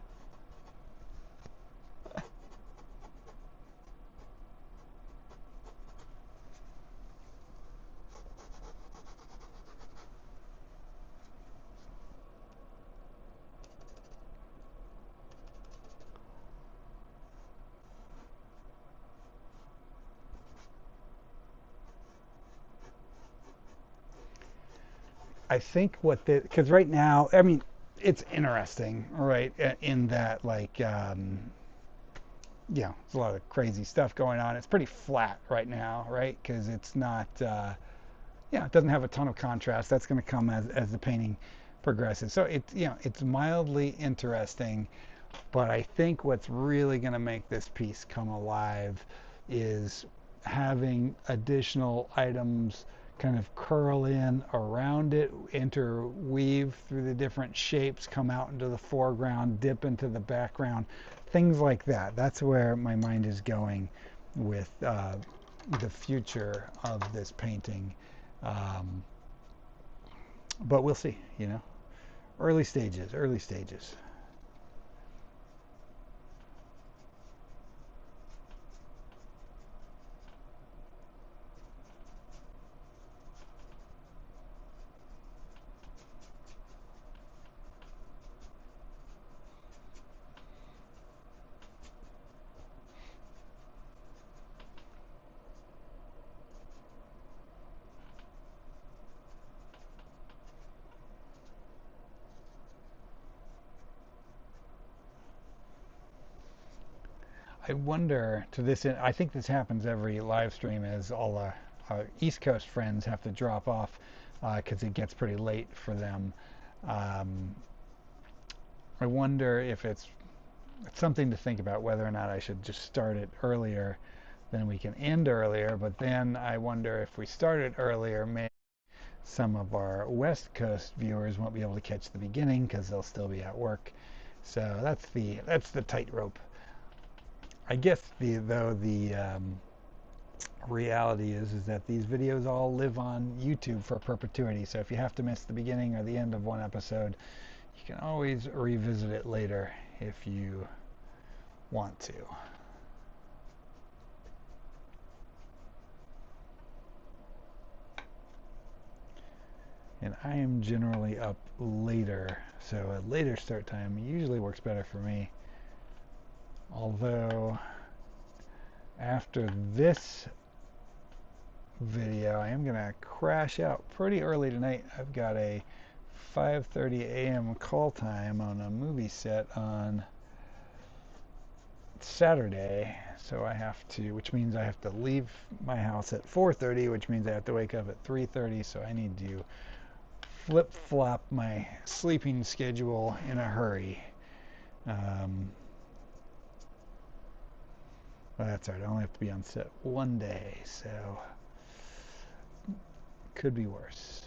I think because right now, I mean, it's interesting, right? In that, like, there's a lot of crazy stuff going on. It's pretty flat right now, right? Because it's not, it doesn't have a ton of contrast. That's going to come as the painting progresses. So it's mildly interesting. But I think what's really going to make this piece come alive is having additional items kind of curl in around it, interweave through the different shapes, come out into the foreground, dip into the background, things like that. That's where my mind is going with the future of this painting. Um, but we'll see, early stages, early stages. I wonder to this end, I think this happens every live stream as all our East Coast friends have to drop off because it gets pretty late for them. Um, I wonder if it's something to think about whether or not I should just start it earlier, then we can end earlier. But then I wonder if we start it earlier, maybe some of our West Coast viewers won't be able to catch the beginning because they'll still be at work. So that's the tightrope. I guess the reality is that these videos all live on YouTube for perpetuity. So if you have to miss the beginning or the end of one episode, you can always revisit it later if you want to. And I am generally up later, so a later start time usually works better for me. Although after this video I am gonna crash out pretty early tonight. I've got a 5:30 a.m. call time on a movie set on Saturday, so I have to, which means I have to leave my house at 4:30, which means I have to wake up at 3:30, so I need to flip-flop my sleeping schedule in a hurry. Well, that's all right. I only have to be on set one day, so could be worse.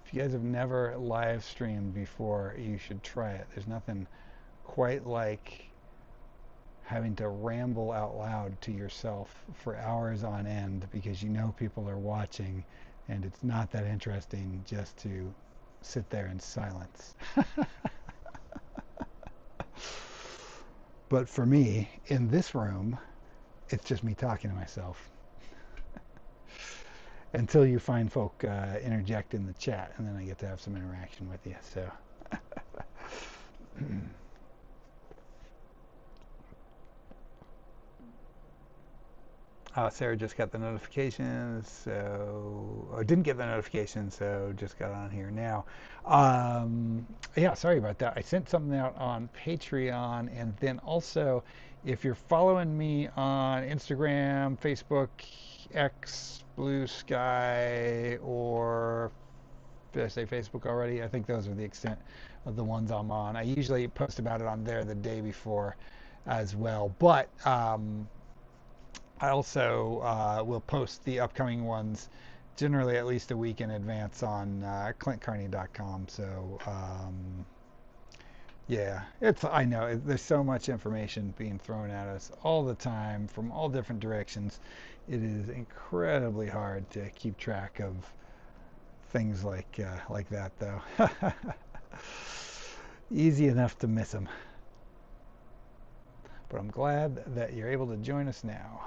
If you guys have never live streamed before, you should try it. There's nothing quite like having to ramble out loud to yourself for hours on end because you know people are watching and it's not that interesting just to sit there in silence. But for me, in this room, it's just me talking to myself until you find folk interject in the chat, and then I get to have some interaction with you. So Sarah just got the notification, or didn't get the notification, so just got on here now. Yeah, sorry about that. I sent something out on Patreon, and then also, if you're following me on Instagram, Facebook, X, Blue Sky, or did I say Facebook already? I think those are the extent of the ones I'm on. I usually post about it on there the day before as well, but I also will post the upcoming ones generally at least a week in advance on clintcarney.com. So yeah, I know there's so much information being thrown at us all the time from all different directions. It is incredibly hard to keep track of things like that, though. Easy enough to miss them. but I'm glad that you're able to join us now.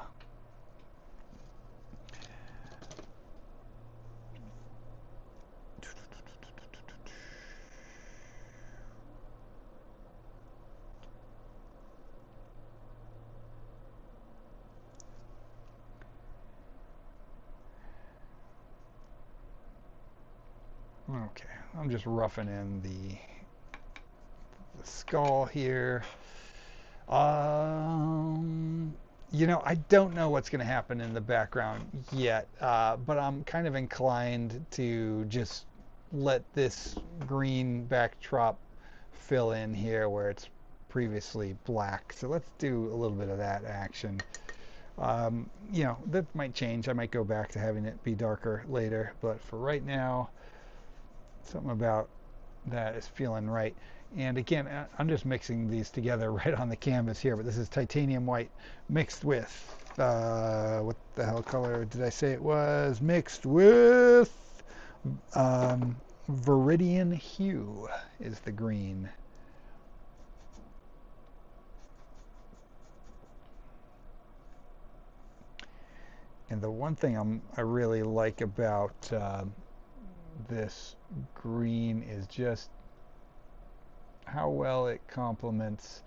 Okay, I'm just roughing in the skull here. I don't know what's going to happen in the background yet, but I'm kind of inclined to just let this green backdrop fill in here where it's previously black. So let's do a little bit of that action. That might change. I might go back to having it be darker later, but for right now, something about that is feeling right. And again, I'm just mixing these together right on the canvas here, but this is titanium white mixed with, what the hell color did I say it was? Mixed with Viridian Hue is the green. And the one thing I really like about this green is just how well it complements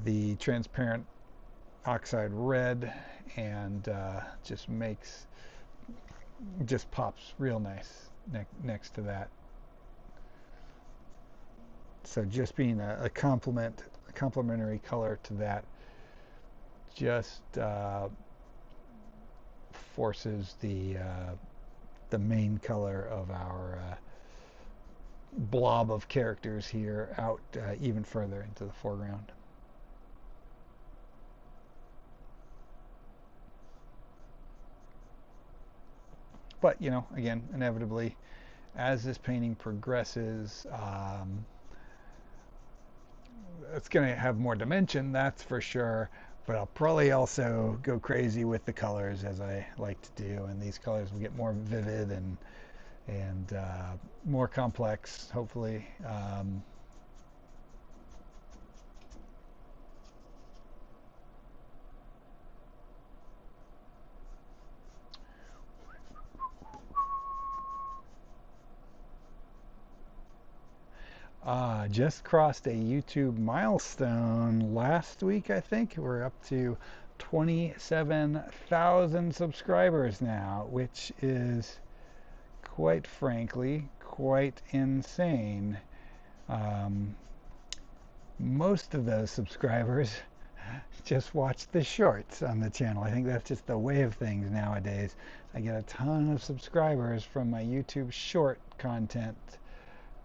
the transparent oxide red, and just pops real nice next to that. So just being a complementary color to that just forces the main color of our blob of characters here out even further into the foreground. But, again, inevitably, as this painting progresses, it's going to have more dimension, that's for sure. But I'll probably also go crazy with the colors, as I like to do, and these colors will get more vivid and more complex, hopefully. Just crossed a YouTube milestone last week, I think. We're up to 27,000 subscribers now, which is, quite frankly, quite insane. Most of those subscribers just watch the shorts on the channel. I think that's just the way of things nowadays. I get a ton of subscribers from my YouTube short content.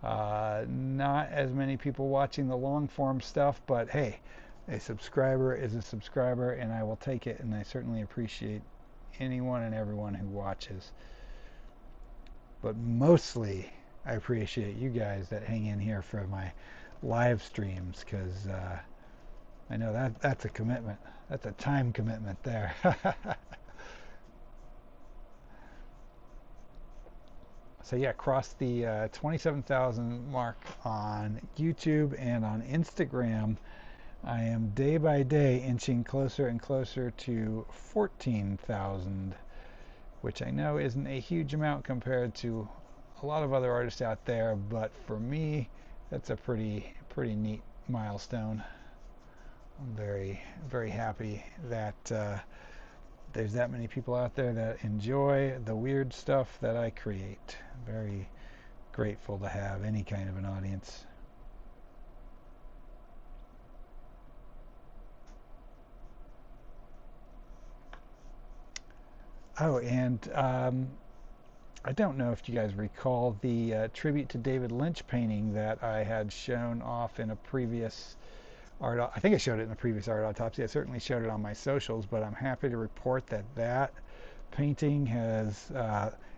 Not as many people watching the long form stuff, but hey, a subscriber is a subscriber, and I will take it, and I certainly appreciate anyone and everyone who watches. But mostly, I appreciate you guys that hang in here for my live streams, because I know that's a commitment. That's a time commitment there. So yeah, crossed the 27,000 mark on YouTube, and on Instagram, I am day by day inching closer and closer to 14,000, which I know isn't a huge amount compared to a lot of other artists out there, but for me, that's a pretty neat milestone. I'm very, very happy that there's that many people out there that enjoy the weird stuff that I create. Very grateful to have any kind of an audience. Oh, and I don't know if you guys recall the tribute to David Lynch painting that I had shown off in a previous I think I showed it in the previous art autopsy. I certainly showed it on my socials, but I'm happy to report that painting has,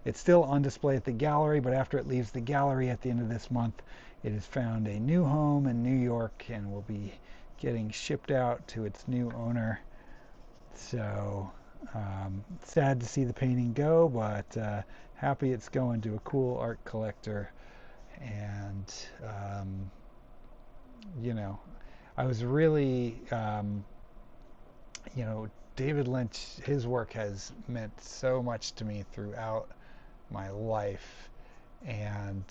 it's still on display at the gallery, but after it leaves the gallery at the end of this month, it has found a new home in New York and will be getting shipped out to its new owner. So sad to see the painting go, but happy it's going to a cool art collector. And I was really, you know, David Lynch, his work has meant so much to me throughout my life. And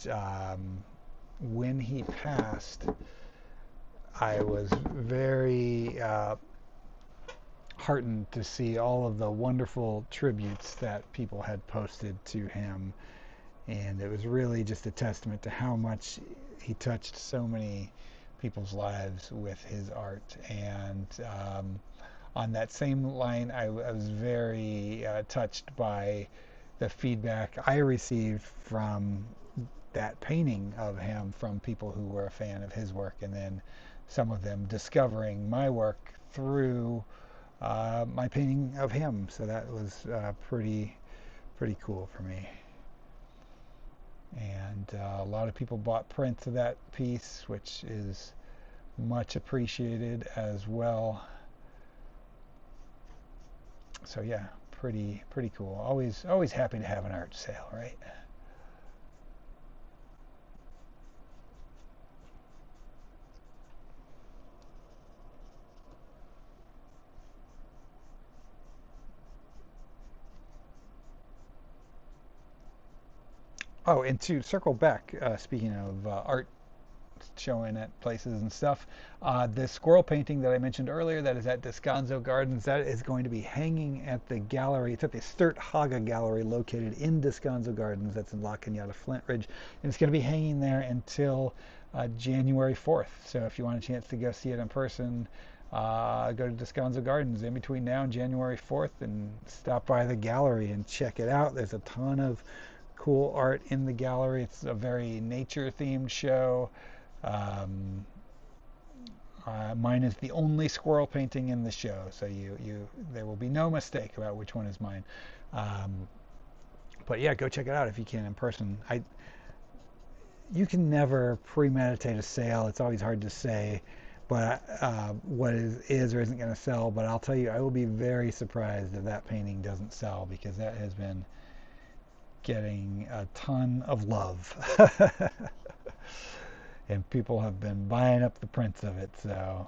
when he passed, I was very heartened to see all of the wonderful tributes that people had posted to him. And it was really just a testament to how much he touched so many people's lives with his art. And on that same line, I was very touched by the feedback I received from that painting of him from people who were a fan of his work, and then some of them discovering my work through my painting of him. So that was pretty cool for me. And a lot of people bought prints of that piece, which is much appreciated as well. So yeah, pretty cool. Always happy to have an art sale, right? Oh, and to circle back, speaking of art showing at places and stuff, the squirrel painting that I mentioned earlier that is at Descanso Gardens, that is going to be hanging at the gallery. It's at the Sturt Haga Gallery located in Descanso Gardens. That's in La Cañada, Flint Ridge. And it's going to be hanging there until January 4th. So if you want a chance to go see it in person, go to Descanso Gardens in between now and January 4th and stop by the gallery and check it out. There's a ton of cool art in the gallery. It's a very nature themed show. Um, Mine is the only squirrel painting in the show, so there will be no mistake about which one is mine. Um, but yeah, go check it out if you can in person. You can never premeditate a sale. It's always hard to say, but what is or isn't going to sell. But I'll tell you, I will be very surprised if that painting doesn't sell, because that has been getting a ton of love. And people have been buying up the prints of it. So,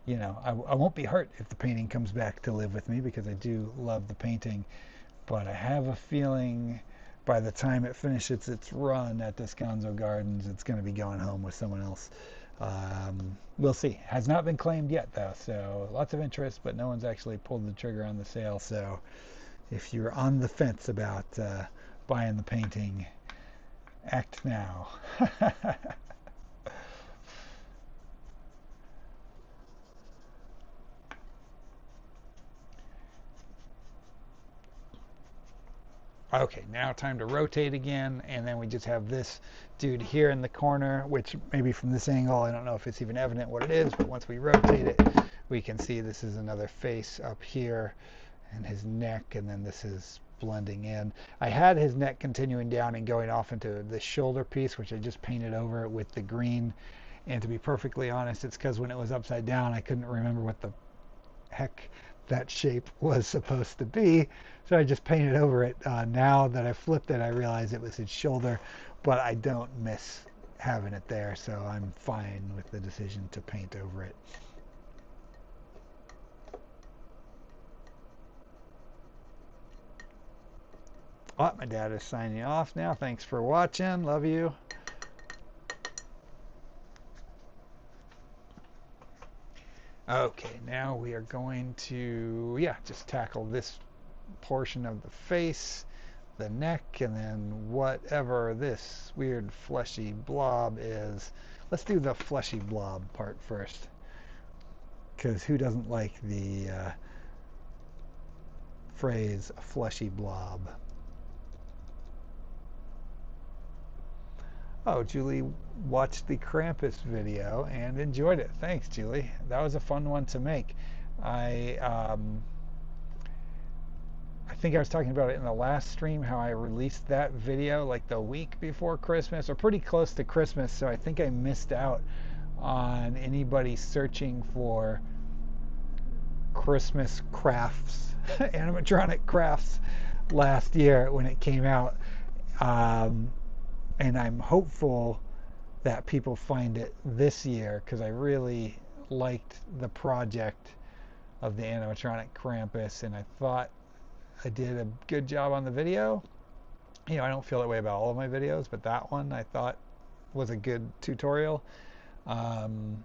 I won't be hurt if the painting comes back to live with me, because I do love the painting. But I have a feeling by the time it finishes its run at Descanso Gardens, it's going to be going home with someone else. We'll see. Has not been claimed yet, though. So lots of interest, but no one's actually pulled the trigger on the sale. So if you're on the fence about buying the painting, act now. Okay, now time to rotate again, and then we just have this dude here in the corner, which maybe from this angle, I don't know if it's even evident what it is, but once we rotate it, we can see this is another face up here, and his neck, and then this is blending in. I had his neck continuing down and going off into the shoulder piece, which I just painted over with the green. And to be perfectly honest, it's because when it was upside down, I couldn't remember what the heck that shape was supposed to be. So I just painted over it. Now that I flipped it, I realized it was his shoulder, but I don't miss having it there. So I'm fine with the decision to paint over it. Oh, my dad is signing off now. Thanks for watching. Love you. Okay, now we are going to, just tackle this portion of the face, the neck, and then whatever this weird fleshy blob is. Let's do the fleshy blob part first, because who doesn't like the phrase fleshy blob? Oh, Julie watched the Krampus video and enjoyed it. Thanks, Julie. That was a fun one to make. I think I was talking about it in the last stream, how I released that video like the week before Christmas, or pretty close to Christmas, so I think I missed out on anybody searching for Christmas crafts, animatronic crafts last year when it came out. And I'm hopeful that people find it this year, because I really liked the project of the animatronic Krampus, and I thought I did a good job on the video. You know, I don't feel that way about all of my videos, but that one I thought was a good tutorial. Um,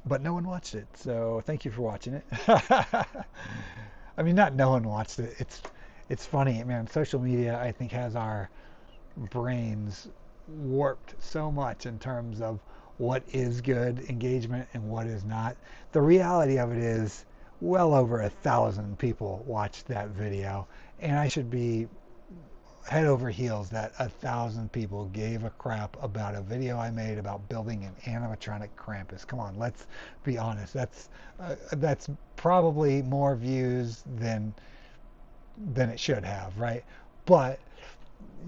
but no one watched it, so thank you for watching it. I mean, not no one watched it. It's funny, man. Social media, I think, has our brains warped so much in terms of what is good engagement and what is not. The reality of it is, well over 1,000 people watched that video, and I should be head over heels that 1,000 people gave a crap about a video I made about building an animatronic Krampus. Come on, let's be honest. That's probably more views than it should have, right? But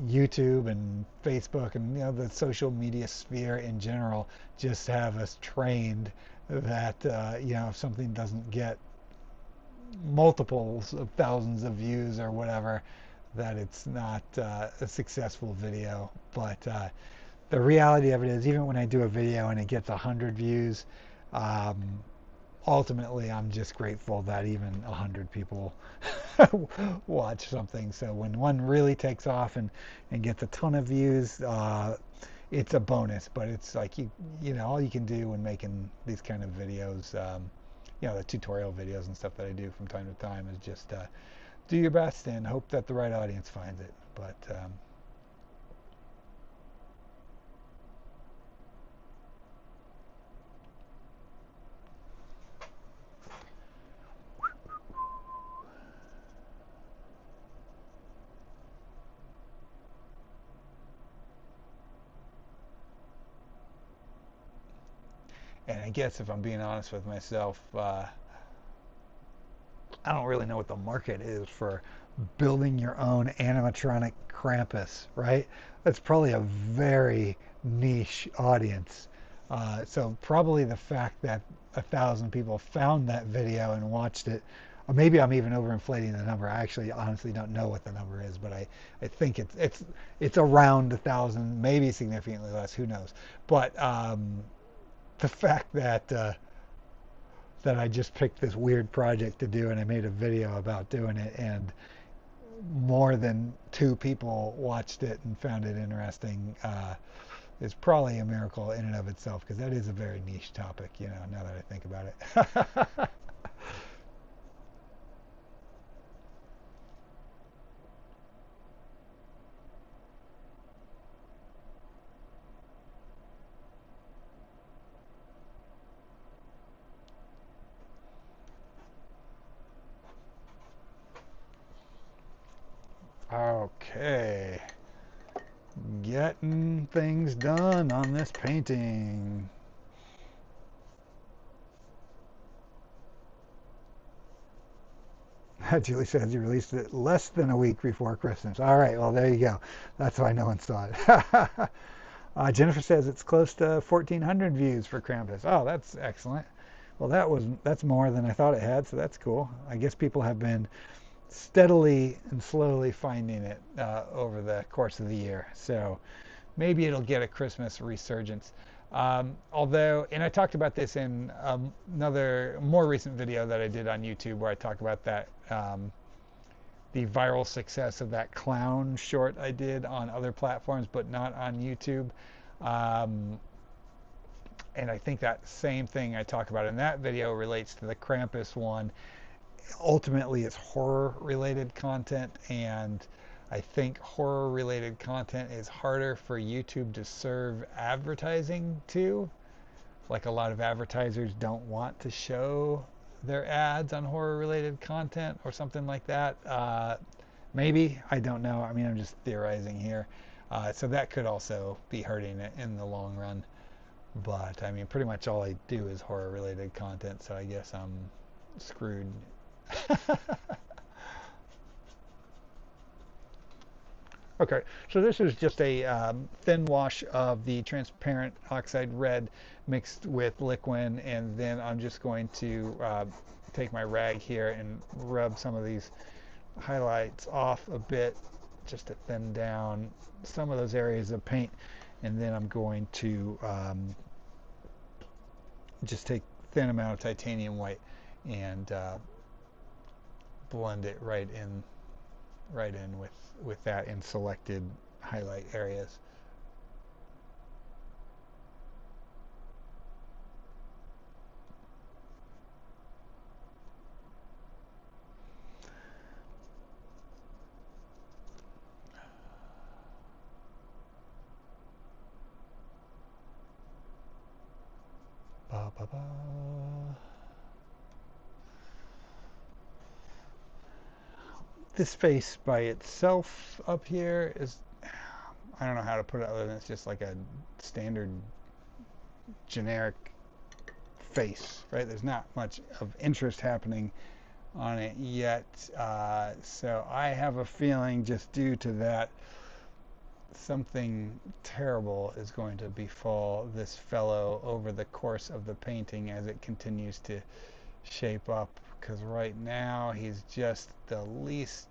YouTube and Facebook and, you know, the social media sphere in general just have us trained that you know, if something doesn't get multiples of thousands of views or whatever, that it's not a successful video. But the reality of it is, even when I do a video and it gets 100 views, um, ultimately I'm just grateful that even 100 people watch something. So when one really takes off and gets a ton of views, it's a bonus. But it's like, you know, all you can do when making these kind of videos, you know, the tutorial videos and stuff that I do from time to time, is just do your best and hope that the right audience finds it. But and I guess if I'm being honest with myself, I don't really know what the market is for building your own animatronic Krampus, right? That's probably a very niche audience. So probably the fact that 1,000 people found that video and watched it, or maybe I'm even overinflating the number. I actually honestly don't know what the number is, but I think it's around 1,000, maybe significantly less. Who knows? But the fact that I just picked this weird project to do and I made a video about doing it, and more than 2 people watched it and found it interesting, is probably a miracle in and of itself, because that is a very niche topic, you know, now that I think about it. Okay, getting things done on this painting. Julie says he released it less than a week before Christmas. All right, well, there you go. That's why no one saw it. Jennifer says it's close to 1,400 views for Krampus. Oh, that's excellent. Well, that's more than I thought it had, so that's cool. I guess people have been steadily and slowly finding it over the course of the year. So maybe it'll get a Christmas resurgence. Although, and I talked about this in another more recent video that I did on YouTube, where I talk about that the viral success of that clown short I did on other platforms, but not on YouTube. And I think that same thing I talk about in that video relates to the Krampus one. Ultimately, it's horror-related content, and I think horror-related content is harder for YouTube to serve advertising to. Like, a lot of advertisers don't want to show their ads on horror-related content or something like that. Maybe, I don't know. I mean, I'm just theorizing here. So that could also be hurting it in the long run. But, I mean, pretty much all I do is horror-related content, so I guess I'm screwed. Okay, so this is just a thin wash of the transparent oxide red mixed with liquid, and then I'm just going to take my rag here and rub some of these highlights off a bit, just to thin down some of those areas of paint. and then I'm going to just take thin amount of titanium white and blend it right in with that in selected highlight areas. Ba, ba, ba. This face by itself up here is, I don't know how to put it other than it's just like a standard generic face, right? There's not much of interest happening on it yet. So I have a feeling, just due to that, something terrible is going to befall this fellow over the course of the painting as it continues to shape up, because right now he's just the least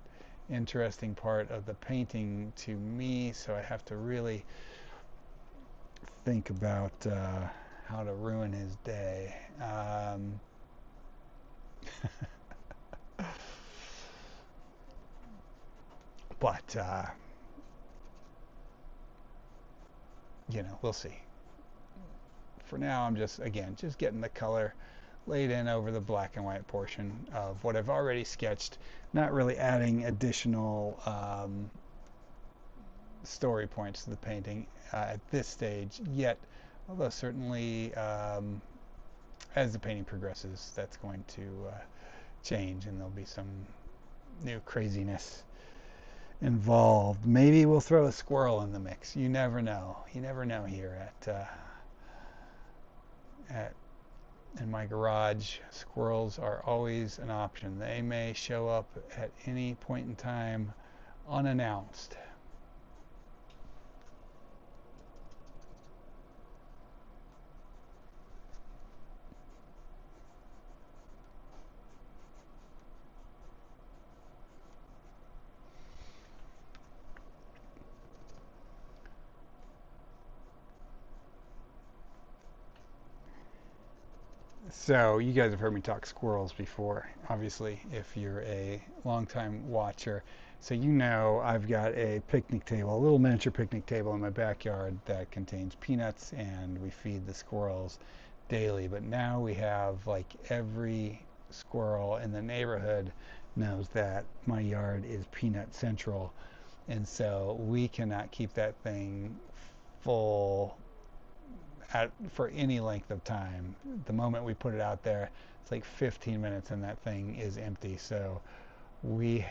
interesting part of the painting to me, so I have to really think about how to ruin his day. But we'll see. For now, I'm just getting the color laid in over the black and white portion of what I've already sketched, not really adding additional story points to the painting at this stage yet, although certainly as the painting progresses, that's going to change, and there'll be some new craziness involved. Maybe we'll throw a squirrel in the mix. You never know. You never know here in my garage. Squirrels are always an option. They may show up at any point in time unannounced. So you guys have heard me talk squirrels before, obviously, if you're a longtime watcher. So I've got a picnic table, a little miniature picnic table in my backyard that contains peanuts, and we feed the squirrels daily. But now we have, like, every squirrel in the neighborhood knows that my yard is peanut central, and so we cannot keep that thing full for any length of time. The moment we put it out there, it's like 15 minutes and that thing is empty. So we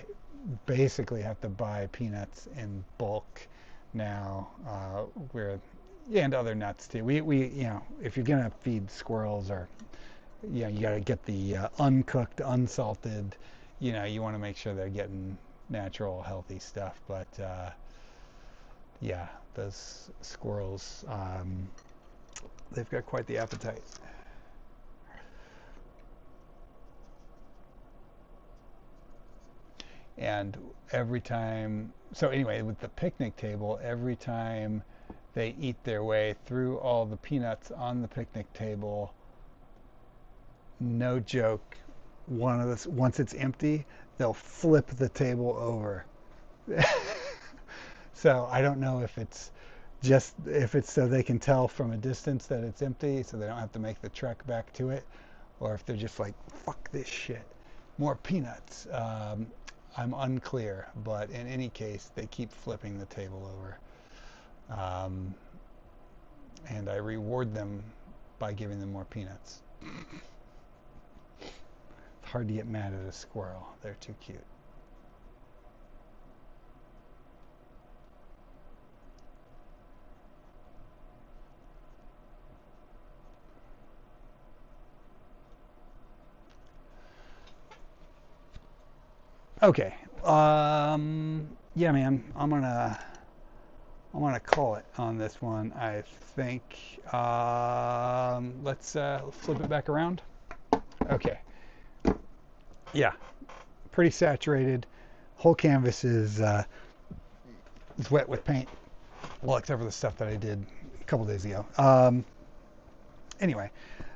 basically have to buy peanuts in bulk now. And other nuts too. We if you're gonna feed squirrels, or you got to get the uncooked, unsalted. You want to make sure they're getting natural, healthy stuff. But those squirrels. They've got quite the appetite. And every time, so anyway, with the picnic table, every time they eat their way through all the peanuts on the picnic table, no joke, once it's empty, they'll flip the table over. So I don't know if it's so they can tell from a distance that it's empty, so they don't have to make the trek back to it, or if they're just like, fuck this shit, more peanuts. I'm unclear, but in any case, they keep flipping the table over. And I reward them by giving them more peanuts. It's hard to get mad at a squirrel. They're too cute. Okay. Yeah, man. I'm gonna call it on this one, I think. Let's flip it back around. Okay. Yeah. Pretty saturated. Whole canvas is wet with paint. Well, except for the stuff that I did a couple days ago. Anyway,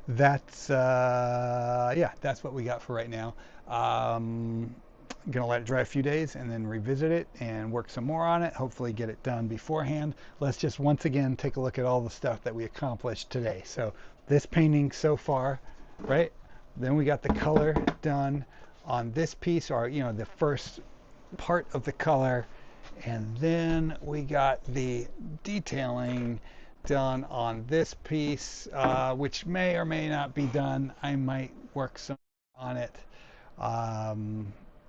that's yeah, that's what we got for right now. I'm gonna let it dry a few days and then revisit it and work some more on it. Hopefully get it done beforehand. Let's just once again take a look at all the stuff that we accomplished today. So this painting so far, right? Then we got the color done on this piece, or the first part of the color, and then we got the detailing done on this piece, which may or may not be done. I might work some on it,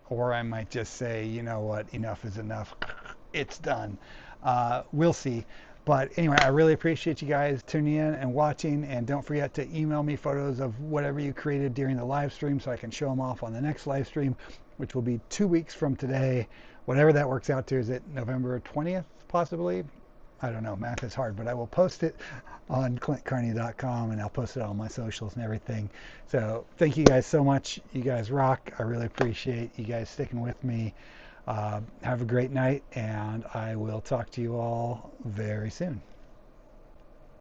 or I might just say, you know what, enough is enough. It's done. We'll see. But anyway, I really appreciate you guys tuning in and watching, and don't forget to email me photos of whatever you created during the live stream so I can show them off on the next live stream, which will be 2 weeks from today. Whatever that works out to. Is it November 20th possibly? I don't know, math is hard, but I will post it on clintcarney.com, and I'll post it on my socials and everything. So thank you guys so much. You guys rock. I really appreciate you guys sticking with me. Have a great night, and I will talk to you all very soon.